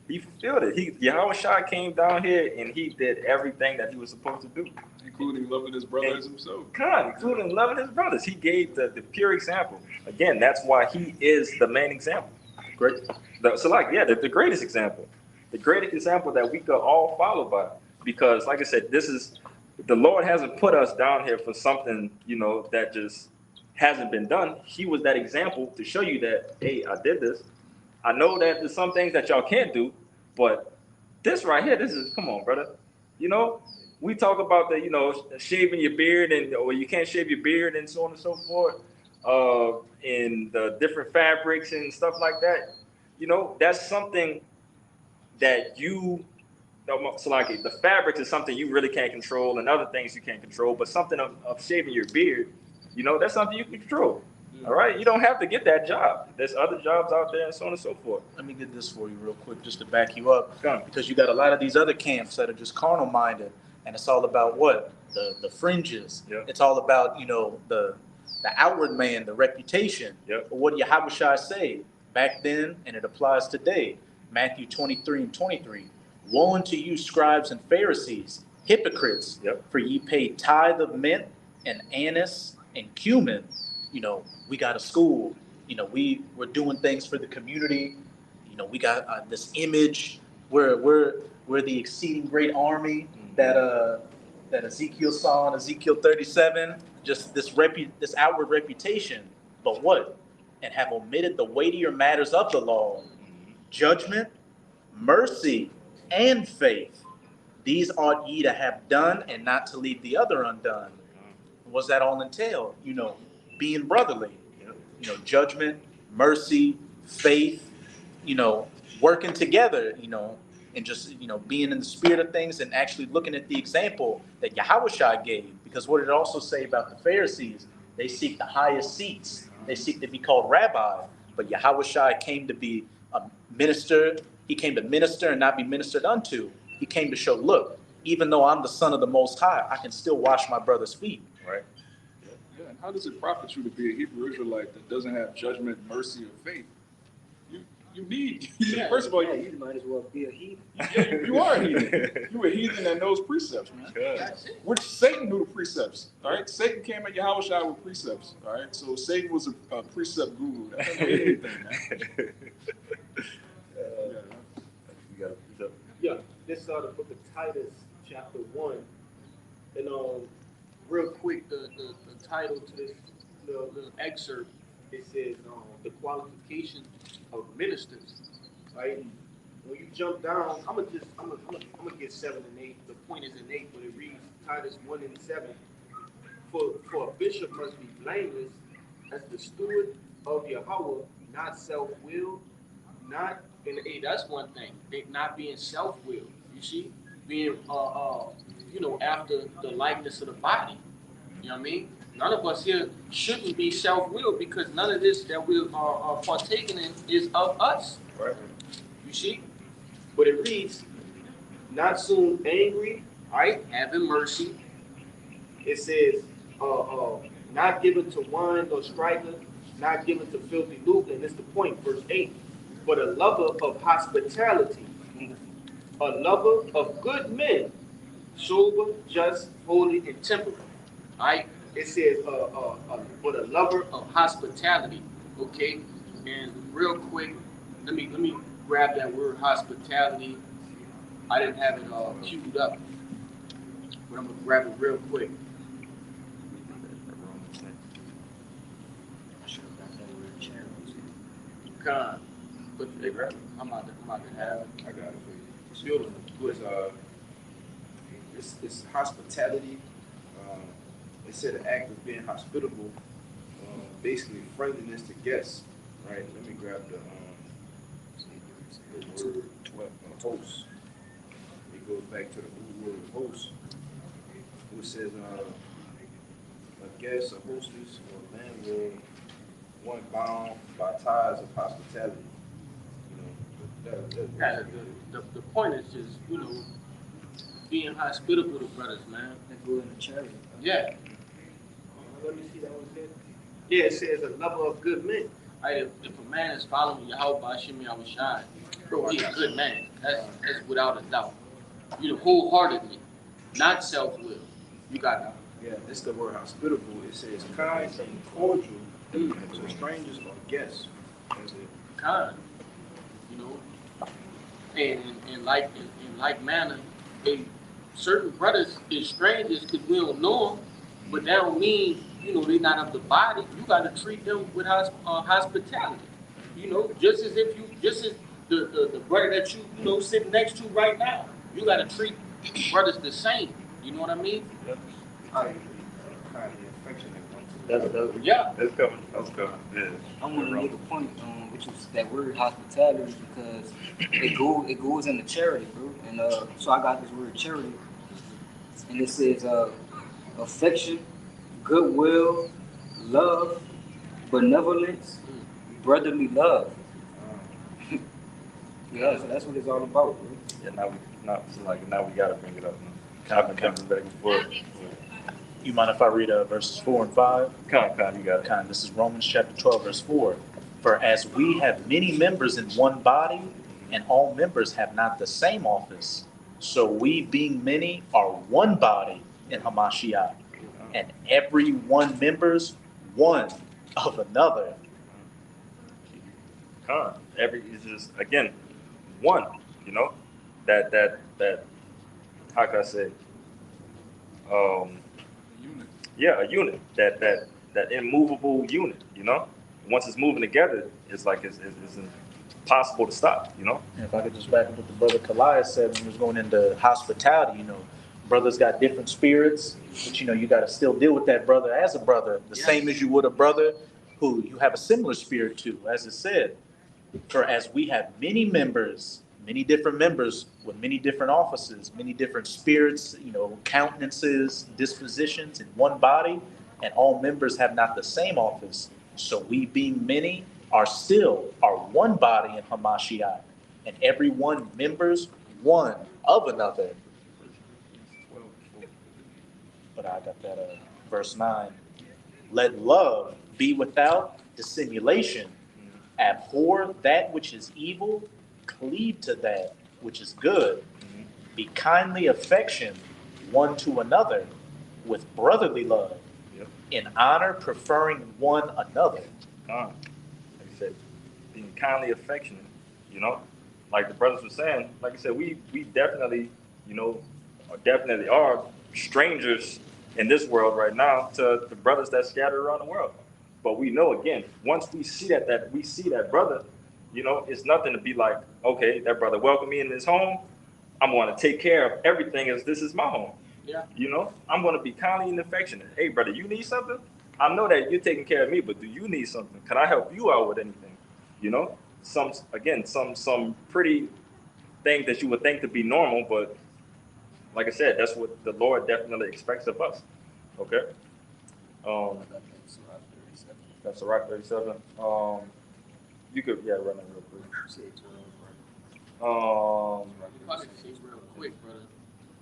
He fulfilled it. Yahweh Shai came down here and he did everything that he was supposed to do. Including loving his brothers himself. God, including loving his brothers. He gave the pure example. Again, that's why he is the main example. Great. The greatest example. The greatest example that we could all follow by. Because, like I said, the Lord hasn't put us down here for something, you know, that just hasn't been done. He was that example to show you that, hey, I did this. I know that there's some things that y'all can't do, but this right here, come on, brother. You know, we talk about the, you know, shaving your beard or you can't shave your beard and so on and so forth, and the different fabrics and stuff like that. You know, that's something that so like the fabrics is something you really can't control and other things you can't control, but something of shaving your beard, you know, that's something you can control. All right, you don't have to get that job. There's other jobs out there and so on and so forth. Let me get this for you real quick just to back you up. Because you got a lot of these other camps that are just carnal minded, and it's all about what? The fringes. Yep. It's all about, you know, the outward man, the reputation. Yep. But what did Yahweh Shai say back then, and it applies today? Matthew 23 and 23. Woe unto you, scribes and Pharisees, hypocrites, for ye pay tithe of mint and anise and cumin. You know, we got a school. You know, we're doing things for the community. You know, we got this image. We're the exceeding great army that Ezekiel saw in Ezekiel 37. Just this outward reputation, but what? And have omitted the weightier matters of the law, judgment, mercy, and faith. These ought ye to have done, and not to leave the other undone. What's that all entail? You know, being brotherly. You know, judgment, mercy, faith. You know, working together. You know, and just being in the spirit of things and actually looking at the example that Yahushua gave. Because what did it also say about the Pharisees? They seek the highest seats. They seek to be called rabbi. But Yahushua came to be a minister. He came to minister and not be ministered unto. He came to show, look, even though I'm the son of the Most High, I can still wash my brother's feet. Right. Yeah, and how does it profit you to be a Hebrew Israelite that doesn't have judgment, mercy, or faith? You need, first of all, you might as well be a heathen. Yeah, you are a heathen. You a heathen that knows precepts, man. Good. Which Satan knew the precepts, all right? Satan came at Yahushua with precepts, all right? So Satan was a precept guru. That doesn't mean anything, man. Yeah, this is the book of Titus, chapter 1. And real quick, the title to this little excerpt, it says the qualifications of ministers, right? When you jump down, I'm gonna get 7 and 8. The point is in 8, but it reads Titus 1 and 7. For a bishop must be blameless as the steward of Yahweh, not self-willed, not in 8. That's one thing. Not being self-willed. You see, being after the likeness of the body. You know what I mean? None of us here shouldn't be self-willed because none of this that we are partaking in is of us. Right. You see? But it reads, not soon angry, right? Having mercy. It says, not given to wine or striker, not given to filthy lucre. And it's the point, verse 8. But a lover of hospitality, a lover of good men, sober, just, holy, and temperate. Right? It says, but a lover of hospitality. Okay? And real quick, let me grab that word hospitality. I didn't have it queued up, but I'm gonna grab it real quick. God, but I'm out to have it. I got it for you. It's beautiful. It's hospitality. It said an act of being hospitable, basically friendliness to guests, right? Let me grab the word host. It goes back to the root word host, which says a guest, a hostess, or a landlord, one bound by ties of hospitality. The point is just, being hospitable to brothers, man. That go in the charity. Yeah. Let me see that one said. Yeah, it says a lover of good men. Right, if a man is following Yahweh Bashim Yahushai, bro, he's a good man. That's without a doubt. Wholeheartedly, not self-will. You got that. Yeah, it's the word hospitable. It says kind and cordial to strangers or guests. That's it. Kind. And in like manner, certain brothers is strangers because we don't know them, but that don't mean they're not of the body. You got to treat them with hospitality. Just as the brother that you sitting next to right now, you got to treat brothers the same. You know what I mean? Yep. Yeah. That's coming. Yeah. I'm gonna make a point which is that word hospitality because it goes into charity, bro. And so I got this word charity, and it says affection, goodwill, love, benevolence, brotherly love. Yeah, so that's what it's all about, bro. Yeah. Now we gotta bring it up. I've been coming back and forth. You mind if I read verses 4 and 5? You got it. This is Romans chapter 12, verse 4. For as we have many members in one body, and all members have not the same office, so we being many are one body in Hamashiach, and every one members one of another. It's just again one. You know, that how can I say? Um, Unit. yeah, a unit. That immovable unit. You know, once it's moving together, it's like it's impossible to stop. You know. And if I could just back up what the brother Kalias said when he was going into hospitality, brothers got different spirits, but you got to still deal with that brother as a brother, the same as you would a brother who you have a similar spirit to, as it said. For as we have many members, many different members with many different offices, many different spirits, countenances, dispositions in one body, and all members have not the same office. So we being many are one body in Hamashiach, and every one members one of another. But I got that verse 9. Let love be without dissimulation. Abhor that which is evil, cleave to that which is good. Be kindly affectioned one to another with brotherly love, Yep. in honor preferring one another. Like I said, being kindly affectionate. You know, like the brothers were saying. Like I said, we definitely definitely are strangers in this world right now to the brothers that scatter around the world. But we know again, once we see that we see that brother, it's nothing to be like, okay, that brother welcomed me in his home. I'm going to take care of everything as this is my home. Yeah. I'm going to be kindly and affectionate. Hey, brother, you need something? I know that you're taking care of me, but do you need something? Can I help you out with anything? Some pretty things that you would think to be normal, but like I said, that's what the Lord definitely expects of us. Okay. That's Sirach 37. You could run that real quick. If I could say real quick, brother,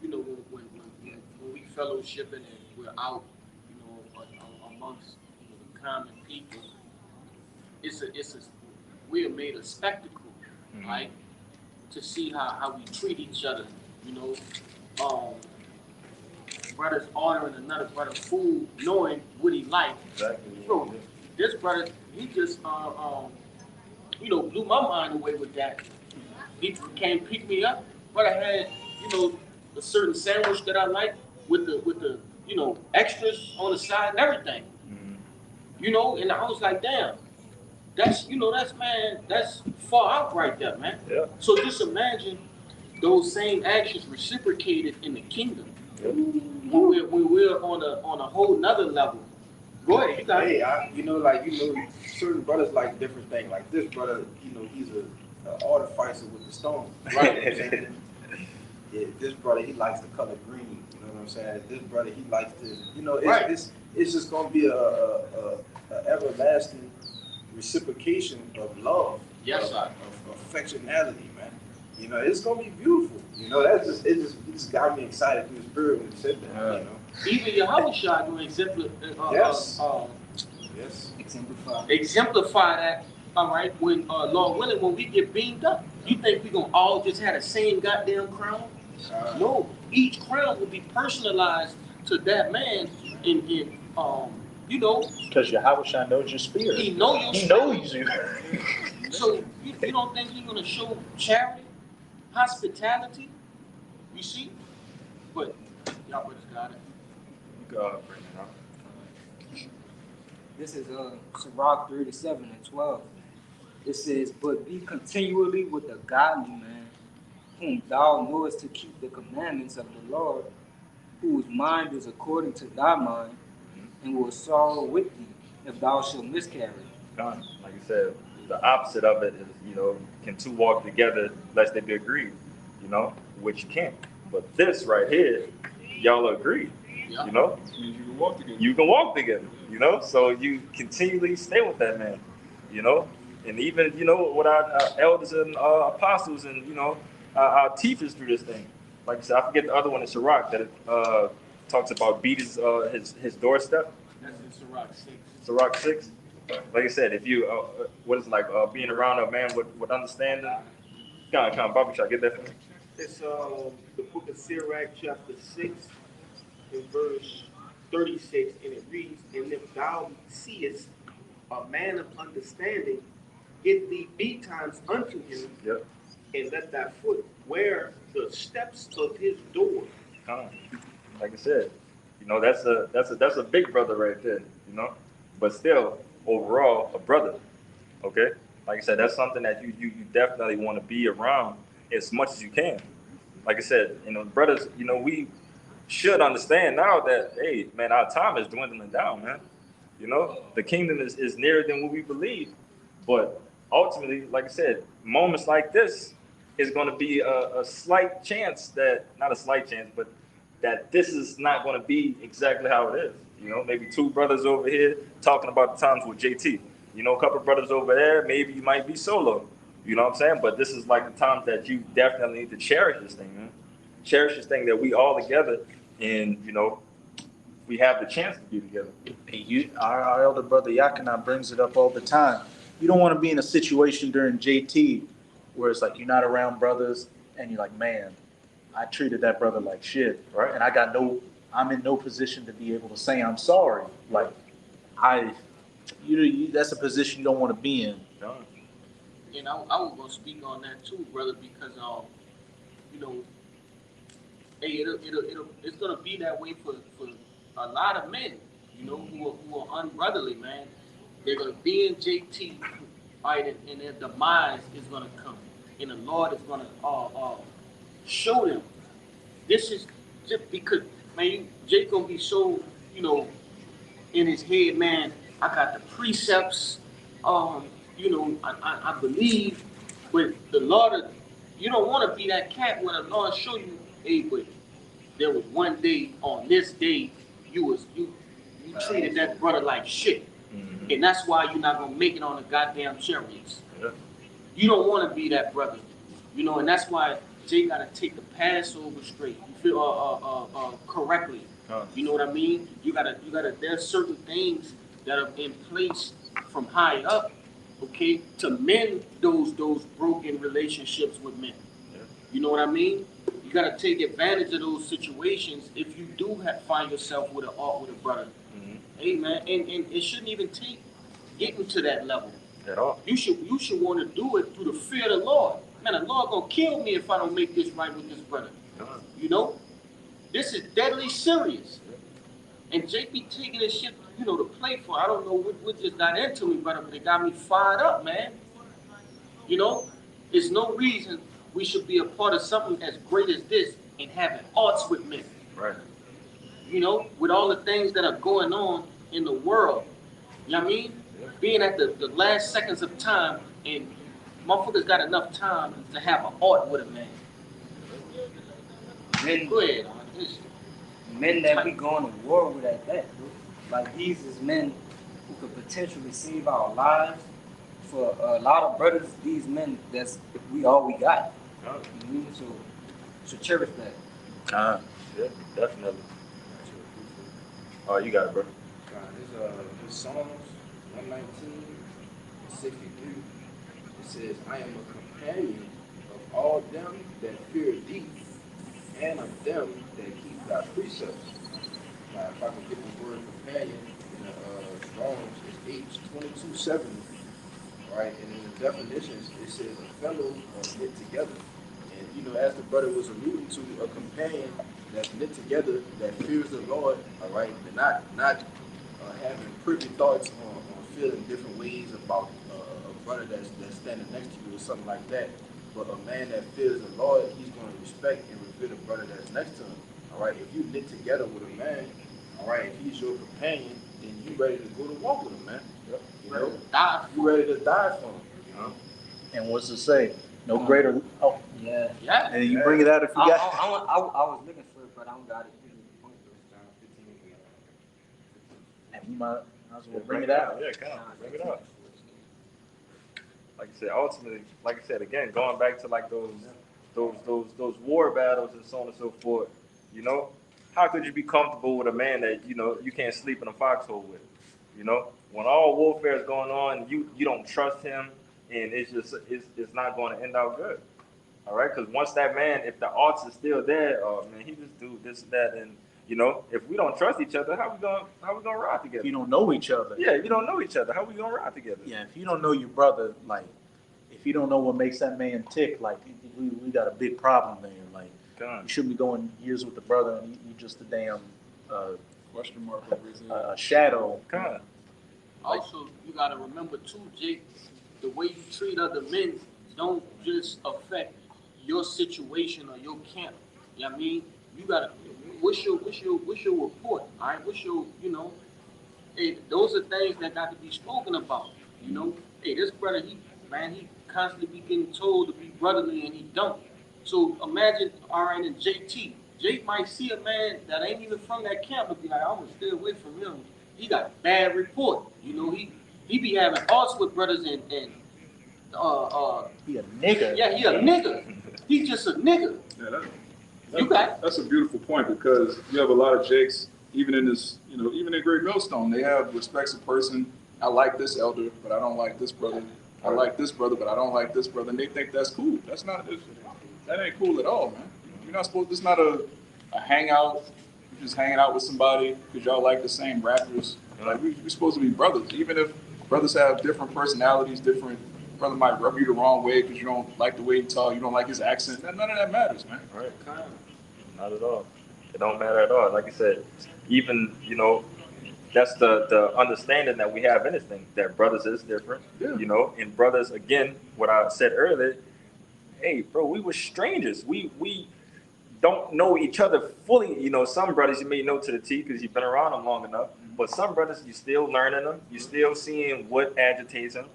when we fellowshipping and we're out, amongst the common people, we are made a spectacle, right? To see how we treat each other, um, brothers ordering another brother food, knowing what he likes. Exactly. So this brother, he just blew my mind away with that. He came pick me up, but I had, a certain sandwich that I like with the extras on the side and everything. And I was like, damn, that's far out right there, man. Yeah. So just imagine those same actions reciprocated in the kingdom. Yeah. When we're on a whole nother level. Go ahead, you got it. Certain brothers like different things. Like this brother, he's an artificer with the stone. Right. You know what I'm saying? Yeah, this brother, he likes the color green. You know what I'm saying? This brother, he likes to, it's just gonna be a everlasting reciprocation of love. Yes, sir. Of affectionality, man. It's gonna be beautiful. It just got me excited through the spirit when you said that. Even Yahushua will exemplify that. All right, when Lord willing, when we get beamed up, you think we gonna all just have the same goddamn crown? No, each crown will be personalized to that man. Because Yahushua knows your spirit. He knows your He spirit. knows you. So you don't think he's gonna show charity, hospitality? You see, but y'all brothers got it. God, bring it up. This is Sirach 37:12. It says, but be continually with a godly man, whom thou knowest to keep the commandments of the Lord, whose mind is according to thy mind, and will sorrow with thee if thou shalt miscarry. God, like you said, the opposite of it is, can two walk together lest they be agreed, which you can't. But this right here, y'all agree, Yeah. You can walk together. You can walk together, so you continually stay with that man, and even, with our elders and apostles and, our teachers through this thing. Like I said, I forget the other one in Sirach that talks about beat his doorstep. That's in Sirach 6. Sirach 6. Like I said, if you, what is it like being around a man with understanding? Come on, Bobby, shall I get that for me? It's the book of Sirach, chapter 6, and verse 36, and it reads, and if thou seest a man of understanding, get thee betimes unto him, Yep. and let thy foot wear the steps of his door. Con. Like I said, that's a big brother right there, but still overall a brother. Okay, like I said, that's something that you definitely want to be around as much as you can. Like I said, brothers, we should understand now that, hey, man, our time is dwindling down, man. The kingdom is nearer than what we believe. But ultimately, like I said, moments like this is going to be a slight chance that, not a slight chance, but that this is not going to be exactly how it is. Maybe two brothers over here talking about the times with JT. A couple of brothers over there, maybe you might be solo. You know what I'm saying? But this is like the time that you definitely need to cherish this thing, man. Cherish this thing that we all together, and we have the chance to be together. Our elder brother Yakina brings it up all the time. You don't want to be in a situation during JT where it's like you're not around brothers and you're like, man, I treated that brother like shit, Right. and I'm in no position to be able to say I'm sorry. Like, that's a position you don't want to be in. No. And I was gonna speak on that too, brother, because you know, hey, it's gonna be that way for a lot of men, who are unbrotherly, man. They're gonna be in JT, right, and their demise is gonna come, and the Lord is gonna show them. This is just because, man, Jake gonna be so, you know, in his head, man. I got the precepts, I believe, but the Lord, you don't want to be that cat where the Lord show you, hey, but there was one day on this day you treated that brother like shit, and that's why you're not gonna make it on the goddamn chariots. Yeah. You don't want to be that brother, and that's why Jay got to take the Passover straight. You feel correctly. You know what I mean? You gotta. There's certain things that are in place from high up, okay, to mend those broken relationships with men. Yeah. You know what I mean? You gotta take advantage of those situations if you do find yourself with a brother. Mm-hmm. Hey man, and it shouldn't even take getting to that level. At all. You should want to do it through the fear of the Lord. Man, the Lord gonna kill me if I don't make this right with this brother. You know, this is deadly serious. And JP taking this shit, to play for. I don't know what just got into me, brother, but it got me fired up, man. There's no reason we should be a part of something as great as this and having arts with men. Right. With all the things that are going on in the world. You know what I mean? Being at the last seconds of time, and motherfuckers got enough time to have an art with a man. Men, Go ahead. men that we going to war with at that, dude. Like, these is men who could potentially save our lives. For a lot of brothers, these men, that's all we got. So cherish that. Yeah, definitely. Oh, you got it, bro. This Psalms 119, 63. It says, I am a companion of all them that fear thee, and of them that keep thy precepts. Now, if I can get the word companion in the Strong's, it's H2270, right? And in the definitions, it says a fellow or knit together. And, as the brother was alluding to, a companion that's knit together, that fears the Lord, all right? They're not having privy thoughts on feeling different ways about a brother that's standing next to you or something like that. But a man that fears the Lord, he's going to respect and revere the brother that's next to him. All right, if you knit together with a man, all right, if he's your companion, then you ready to go to war with him, man. Yep. You ready to die for him. And what's to say? No greater. Oh, Yeah. Yeah. and you bring it out if you got. I was looking for it, but I don't got it. And we might as well bring it out. Yeah, come on, bring it out. Like I said, ultimately, like I said again, going back to like those war battles and so on and so forth. How could you be comfortable with a man that you can't sleep in a foxhole with? When all warfare is going on, you don't trust him, and it's not going to end out good. All right, because once that man, if the odds is still there, oh man, he just do this and that, and You know, if we don't trust each other, how we gonna ride If together? you don't know each other. Yeah, if you don't know each other, how we gonna ride together? Yeah, if you don't know your brother, like, if you don't know what makes that man tick, like, we got a big problem there. Like, you shouldn't be going years with the brother and you just a damn Question mark over his head. shadow. God. Also, you gotta remember too, Jake, the way you treat other men don't just affect your situation or your camp. You know what I mean? You gotta what's your report? All right, what's your, hey, those are things that got to be spoken about. You know, hey, this brother, he constantly be getting told to be brotherly and he don't. So imagine RN and JT. Jake might see a man that ain't even from that camp and be like, I'm gonna stay away from him. He got a bad report. You know, he be having odds with brothers and He a nigga. yeah, he a nigga. He just a nigga. Yeah, that's a beautiful point because you have a lot of Jakes, even in this, even in Great Millstone, they have respects a person. I like this elder, but I don't like this brother. I like this brother, but I don't like this brother. And they think that's cool. That ain't cool at all, man. You're not supposed, this is not a hangout. You're just hanging out with somebody because y'all like the same rappers. Like, we're supposed to be brothers. Even if brothers have different personalities, brother might rub you the wrong way because you don't like the way he talk, you don't like his accent. None of that matters, man. Right. Not at all. It don't matter at all. Like I said, even, that's the understanding that we have in this thing, that brothers is different. Yeah. And brothers, again, what I said earlier, hey, bro, we were strangers. We don't know each other fully. Some brothers you may know to the T because you've been around them long enough, but some brothers you still learning them. You still seeing what agitates them.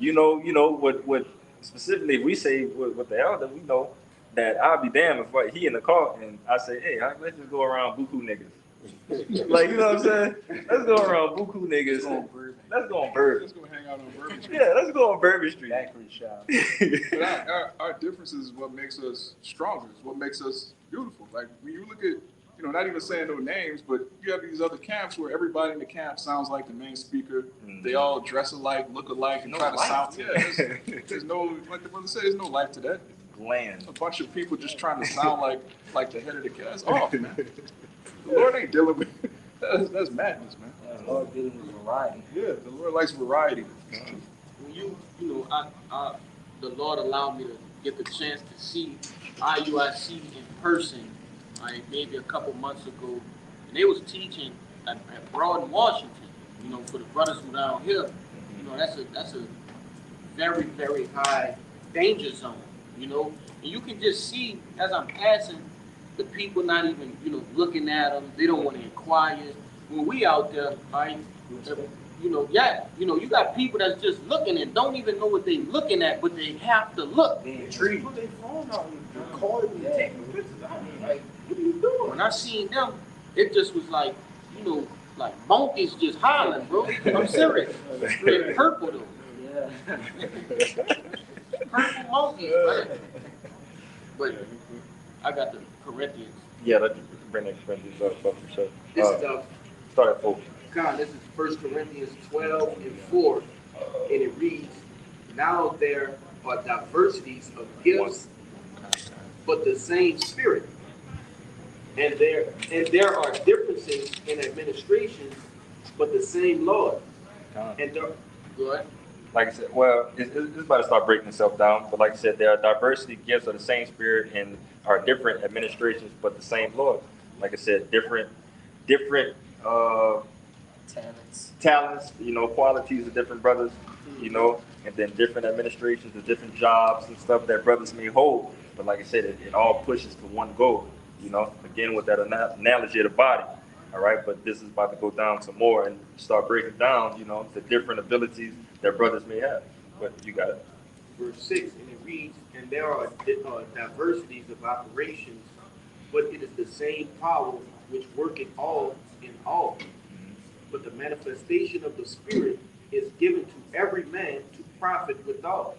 What specifically if we say with the elder, we know that I'll be damned if he in the car and I say, hey, let's just go around buku niggas. Like, you know what I'm saying? Let's go around buku niggas. Let's go on Bourbon. Let's go hang out on Bourbon Street. Yeah, let's go on Bourbon Street. But our differences is what makes us stronger. It's what makes us beautiful. Like when you look at, not even saying no names, but you have these other camps where everybody in the camp sounds like the main speaker. Mm-hmm. They all dress alike, look alike, and try to sound. Yeah, there's no, like the brother said, there's no life to that. Bland. A bunch of people just trying to sound like the head of the camp. That's off, man. The Lord ain't dealing with that's madness, man. The Lord dealing with variety. Yeah, the Lord likes variety. When the Lord allowed me to get the chance to see IUIC in person, maybe a couple months ago, and they was teaching at Broad in Washington. For the brothers who down here, that's a very, very high danger zone. And you can just see as I'm passing, the people not even looking at them. They don't want to inquire. When we out there, you got people that's just looking and don't even know what they looking at, but they have to look. They intrigued. Put their phone out and recording and taking pictures. Like, what are you doing? When I seen them, it just was like, like monkeys just hollering, bro. I'm serious. They're purple though. Yeah. Purple monkeys, man. But I got the Corinthians. Yeah, let's bring the Corinthians up for sure. This is start at 4. This is 1 Corinthians 12 and 4, and it reads, "Now there are diversities of gifts, but the same Spirit, and there are differences in administrations, but the same Lord." And go ahead. Like I said, well, it's about to start breaking itself down. But like I said, there are diversity gifts of the same Spirit and are different administrations, but the same Lord. Like I said, different talents, qualities of different brothers, and then different administrations, the different jobs and stuff that brothers may hold. But like I said, it all pushes to one goal. Again with that analogy of the body. All right, but this is about to go down some more and start breaking down, the different abilities that brothers may have. But you got it. Verse 6, and it reads, "And there are diversities of operations, but it is the same power which worketh all in all. But the manifestation of the Spirit is given to every man to profit withal."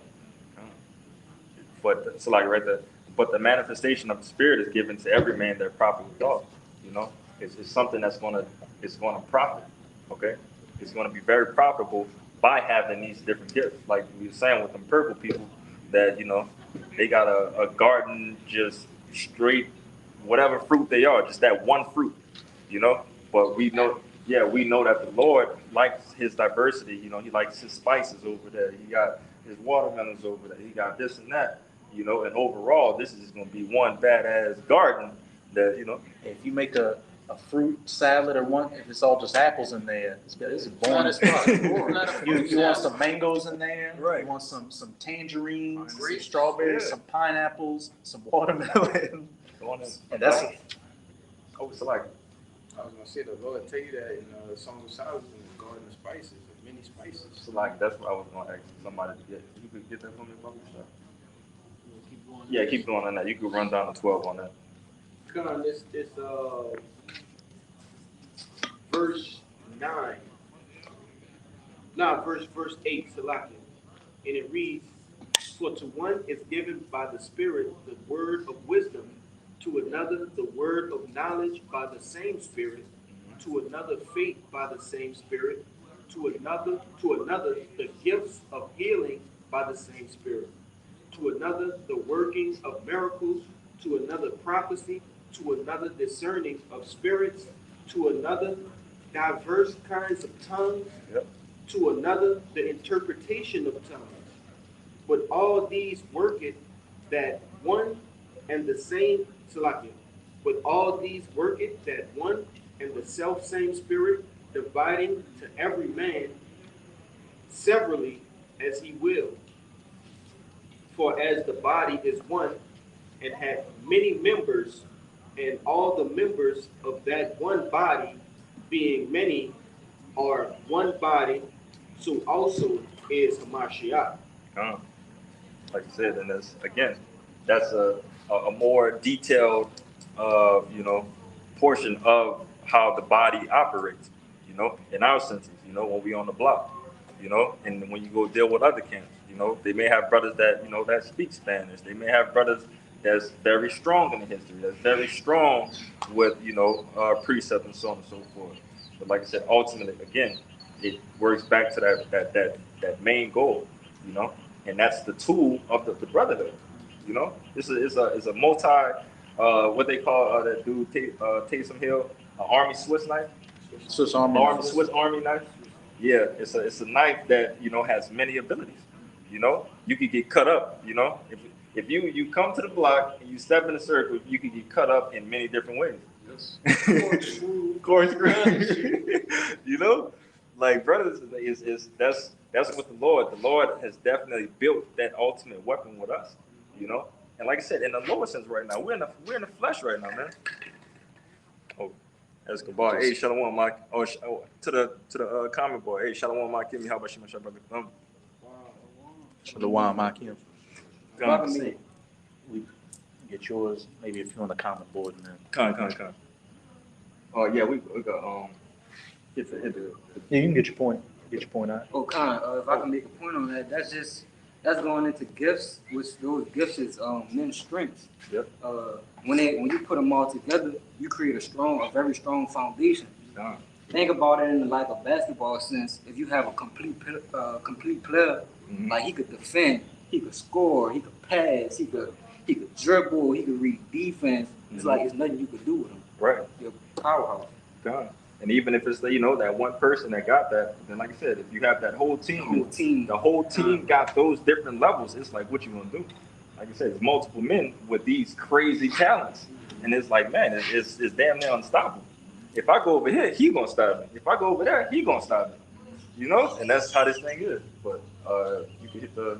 But so like right there, but the manifestation of the Spirit is given to every man that profit withal. It's something that's gonna profit. Okay, it's gonna be very profitable by having these different gifts. Like we were saying with them purple people, that they got a garden just straight whatever fruit they are, just that one fruit, you know. But we know, yeah, we know that the Lord likes his diversity. You know, he likes his spices over there. He got his watermelons over there. He got this and that, you know. And overall, this is going to be one badass garden that, you know. If you make a fruit salad or one, if it's all just apples in there, it's boring as fuck. You want some mangoes in there, Right. You want some tangerines, some Grapes. strawberries, Yeah. some pineapples, some watermelon. And that's Oh, it's like, I was gonna say the Lord tell you that in Song of Solomon, in the Garden of Spices, of many spices. so like that's what I was going to ask somebody to get. You could get that from me, brother. Sure. Keep going. Yeah, keep going on that. You could run down to 12 on that. Come on, this verse 9. Nah, verse 8, Salakia. And it reads, for to one is given by the Spirit the word of wisdom, to another the word of knowledge by the same Spirit, to another faith by the same Spirit, to another the gifts of healing by the same Spirit, to another the working of miracles, to another prophecy, to another discerning of spirits, to another diverse kinds of tongues, Yep. to another the interpretation of tongues. But all these worketh that one and the same Salakia. But all these worketh that one and the self same Spirit, dividing to every man severally as he will. For as the body is one and hath many members, and all the members of that one body, being many, are one body, so also is Hamashiach. Like I said, and that's again, that's a more detailed, you know, portion of how the body operates. You know, in our senses. You know, when we on the block. You know, and when you go deal with other camps, you know, they may have brothers that, you know, that speak Spanish. They may have brothers that's very strong in the history, that's very strong with, you know, precept and so on and so forth. But like I said, ultimately, again, it works back to that main goal, you know, and that's the tool of the brotherhood. You know, this is a multi, what they call that dude Taysom Hill, Army Swiss knife, Swiss Army. Swiss Army knife. Yeah, it's a knife that, you know, has many abilities. You know, you could get cut up. You know, if you come to the block and you step in a circle, you can get cut up in many different ways. Yes. Corkscrew. You know, like brothers is that's what the Lord has definitely built that ultimate weapon with us. You know, and like I said, in the lower sense right now, we're in the flesh right now, man. Oh. Escobar, hey, Shalom, Mike. Oh, to the comment boy, hey, Shalom, Mike. Give me how about you, my brother? Shalom, Makim. Come, We get yours, maybe if you're on the comment board. And then. come. Oh yeah, we got hit the. Yeah, you can get your point. Get your point out. Oh, Khan, if I can make a point on that, that's going into gifts, which those gifts is men's strengths. Yep. When you put them all together, you create a very strong foundation. Done. Think about it in like a basketball sense. If you have a complete player, Mm-hmm. like he could defend, he could score, he could pass, he could dribble, he could read defense. It's Mm-hmm. like it's nothing you could do with him. Right. You're a powerhouse. Done. And even if it's, you know, that one person that got that, then like I said, if you have that whole team, the whole team got those different levels. It's like, what you gonna do? Like I said, it's multiple men with these crazy talents, and it's like, man, it's damn near unstoppable. If I go over here, he gonna stop me. If I go over there, he gonna stop me. You know, and that's how this thing is. But you can hit that.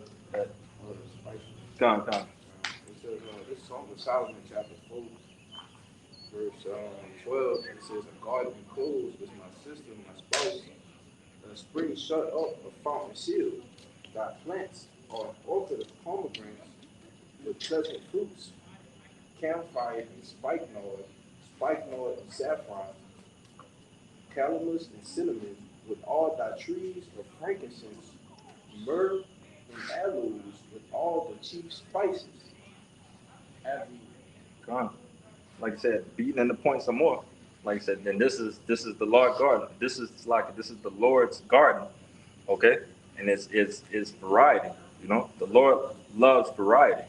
Come. It says, this Song of Solomon, chapter 4, verse 12, it says, a garden enclosed is my sister, my spouse, a spring shut up, a fountain sealed. Thy plants are an orchard of pomegranates with pleasant fruits, camphire and spikenard and saffron, calamus and cinnamon, with all thy trees of frankincense, myrrh and aloes, with all the chief spices. Come. Like I said, beating in the point some more. Like I said, then this is the Lord's garden. This is the Lord's garden, okay? And it's variety. You know, the Lord loves variety.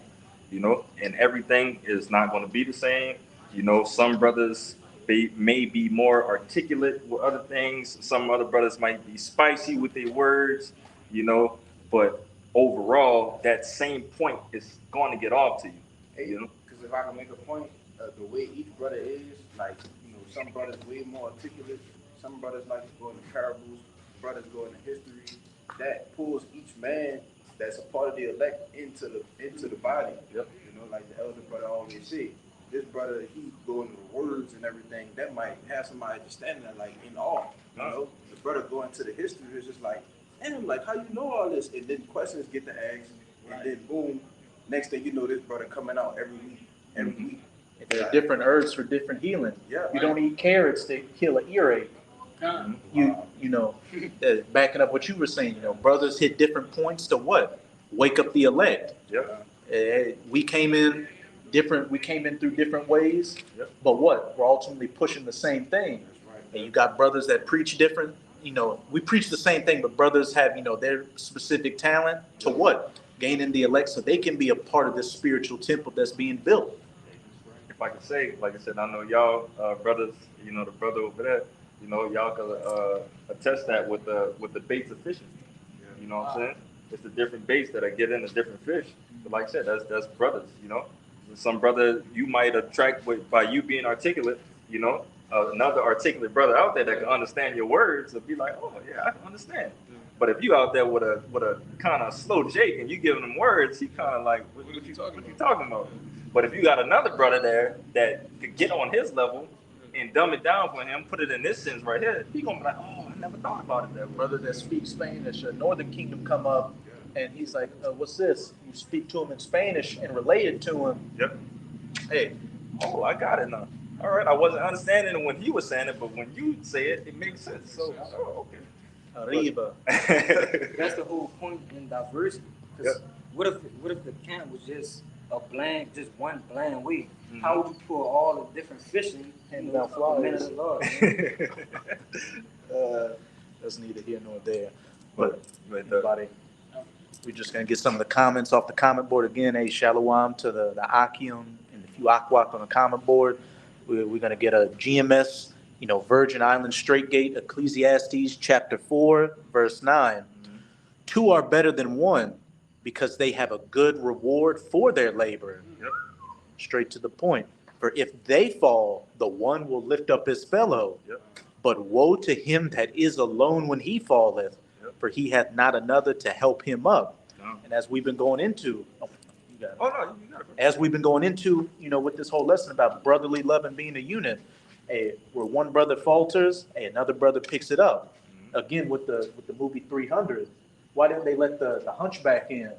You know, and everything is not going to be the same. You know, some brothers may be more articulate with other things. Some other brothers might be spicy with their words, you know, but overall, that same point is going to get off to you, you know. Because if I can make a point, the way each brother is, like, you know, some brothers way more articulate, some brothers like to go into parables, brothers go into history. That pulls each man that's a part of the elect into the body. Yep. You know, like the elder brother always say, this brother, he go into the words and everything. That might have somebody just standing there like in awe. You know, the brother going to the history is just like, damn, like how you know all this? And then questions get to ask, and then boom, next thing you know, this brother coming out every week, every week. There are different herbs for different healing. Yeah, You don't eat carrots to heal an earache. You know, backing up what you were saying, you know, brothers hit different points to what? Wake up the elect. Yep. We came in through different ways, Yep. but what? We're ultimately pushing the same thing. And you got brothers that preach different, you know, we preach the same thing, but brothers have, you know, their specific talent to what? Gaining the elect so they can be a part of this spiritual temple that's being built. If I could say, like I said, I know y'all brothers, you know, the brother over there, you know, y'all can attest that with the baits of fishing. You know what I'm saying? It's the different baits that are getting the different fish. But like I said, that's brothers, you know. Some brother you might attract by you being articulate, you know, another articulate brother out there that can understand your words and be like, oh yeah, I can understand. But if you out there with a kind of slow Jake and you giving him words, he kind of like, what you talking about? But if you got another brother there that could get on his level and dumb it down for him, put it in this sense right here, he gonna be like, oh, I never thought about it that way. Brother that speaks Spanish, a Northern Kingdom come up, and he's like, what's this? You speak to him in Spanish and relay it to him. Yep. Hey, oh, I got it now. All right, I wasn't understanding it when he was saying it, but when you say it, it makes sense. So, oh, okay. Arriba. That's the whole point in diversity. Because what if the camp was just one bland way? Mm-hmm. How would you pull all the different fishing and the men of the Lord? That's neither here nor there. But anybody, we're just gonna get some of the comments off the comment board again. Hey, Shalom to the Akim and the few Akwak on the comment board. We're gonna get a GMS, you know, Virgin Island Straight Gate, Ecclesiastes chapter 4, verse 9. Mm-hmm. Two are better than one, because they have a good reward for their labor. Yep. Straight to the point. For if they fall, the one will lift up his fellow. Yep. But woe to him that is alone when he falleth, for he hath not another to help him up. No. And as we've been going into, you got it. As we've been going into, you know, with this whole lesson about brotherly love and being a unit, where one brother falters, another brother picks it up. Mm-hmm. Again, with the movie 300. Why didn't they let the hunchback in?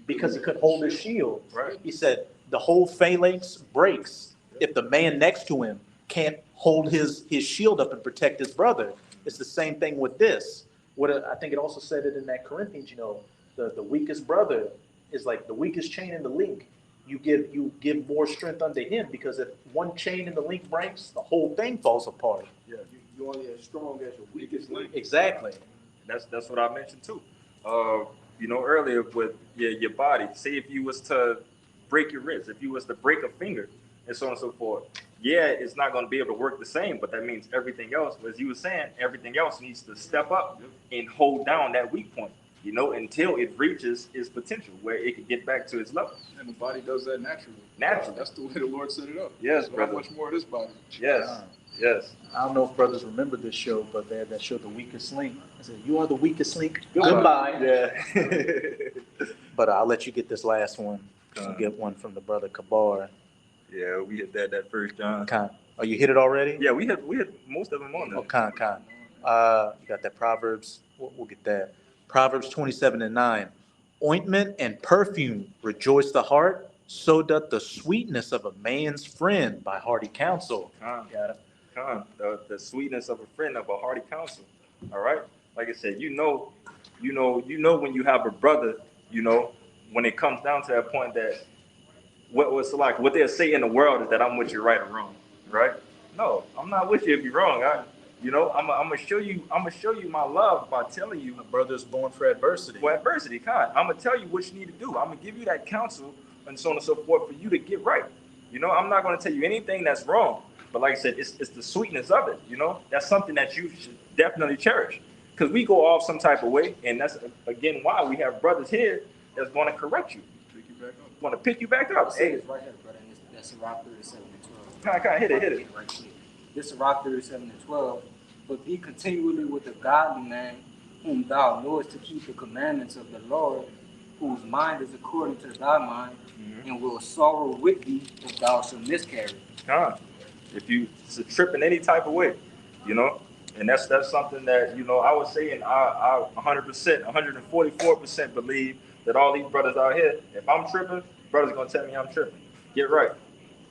Because he could hold his shield. Right. He said the whole phalanx breaks if the man next to him can't hold his shield up and protect his brother. It's the same thing with this. I think it also said it in that Corinthians, you know, the weakest brother is like the weakest chain in the link. You give more strength unto him, because if one chain in the link breaks, the whole thing falls apart. Yeah, you're only as strong as your weakest link. Exactly. That's what I mentioned too. You know, earlier with your body. Say if you was to break your wrist, if you was to break a finger, and so on and so forth. Yeah, it's not going to be able to work the same, but that means everything else, as you were saying, everything else needs to step up and hold down that weak point, you know, until it reaches its potential, where it can get back to its level. And the body does that naturally. Naturally. That's the way the Lord set it up. Yes, so brother. how much more of this body? Yes. Yes. I don't know if brothers remember this show, but they had that show, The Weakest Link. I said, you are the weakest link. Goodbye. Yeah. But I'll let you get this last one. I'll get one from the brother Kabar. Yeah, we hit that first John. Oh, you hit it already? Yeah, we hit most of them on there. Oh, you got that Proverbs. We'll get that. Proverbs 27:9. Ointment and perfume rejoice the heart, so doth the sweetness of a man's friend by hearty counsel. Got it. The sweetness of a friend of a hearty counsel. All right. Like I said, you know when you have a brother, you know, when it comes down to that point that what they'll say in the world is that I'm with you right or wrong, right? No, I'm not with you if you're wrong. I'm gonna show you my love by telling you a brother's born for adversity. For adversity, I'm gonna tell you what you need to do. I'm gonna give you that counsel and so on and so forth for you to get right. You know, I'm not going to tell you anything that's wrong. But like I said, it's the sweetness of it. You know, that's something that you should definitely cherish. Because we go off some type of way, and that's again why we have brothers here that's going to correct you, Pick you back up. going to pick you back up. Say Hey, this right here, brother. And that's Sirach 37 and 12. kind of hit it. Right quick. This Sirach 37 and 12. But be continually with the godly man, whom thou knowest to keep the commandments of the Lord, whose mind is according to thy mind, and will sorrow with thee if thou shalt miscarry. If you trip in any type of way, you know, and that's something that, you know, I would say, and I 100%, 144% believe that all these brothers out here, if I'm tripping, brothers gonna tell me I'm tripping. Get right.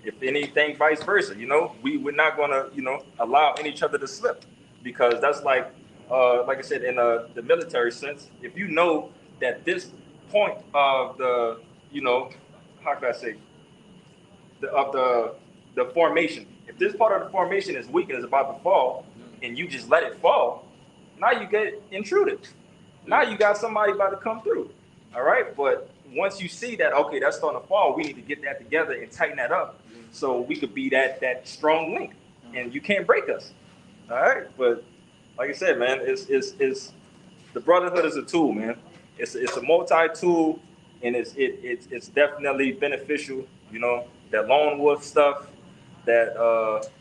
If anything, vice versa, you know, we're not gonna, you know, allow each other to slip, because that's like I said, in the military sense, if you know that this point of the, you know, how can I say, the formation, if this part of the formation is weak and is about to fall, and you just let it fall, now you get intruded. Now you got somebody about to come through. All right, but once you see that, okay, that's starting to fall, we need to get that together and tighten that up, so we could be that strong link, and you can't break us. All right, but like I said, man, it's the brotherhood is a tool, man. It's a multi-tool, and it's definitely beneficial. You know, that lone wolf stuff. That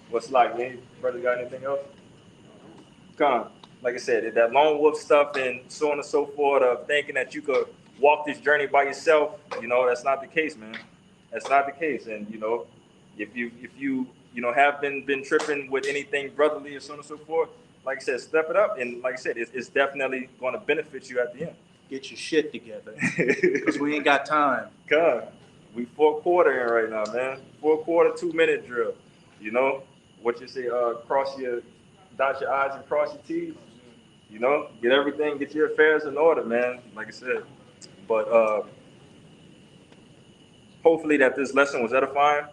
what's like, man, brother, got anything else? Come, like I said, that lone wolf stuff and so on and so forth, of thinking that you could walk this journey by yourself. You know, that's not the case, man. That's not the case. And you know, if you you know have been tripping with anything brotherly or so on and so forth, like I said, step it up, and like I said, it's definitely going to benefit you at the end. Get your shit together, because we ain't got time. God, we 4 quarter in right now, man. 4 quarter, 2 minute drill. You know what you say? Dot your I's and cross your T's. You know, get everything, get your affairs in order, man. Like I said, but hopefully that this lesson was edifying.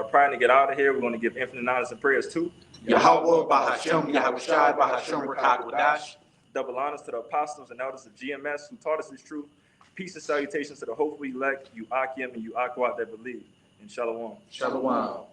Prior to get out of here, we're going to give infinite honors and prayers to Yahweh Bahashem, Yahweh Shai Bahashem Rakak Wadash. double honors to the apostles and elders of GMS who taught us this truth. Peace and salutations to the hopefully elect, you Akim and you Akwat that believe. In Shalom. Shalom.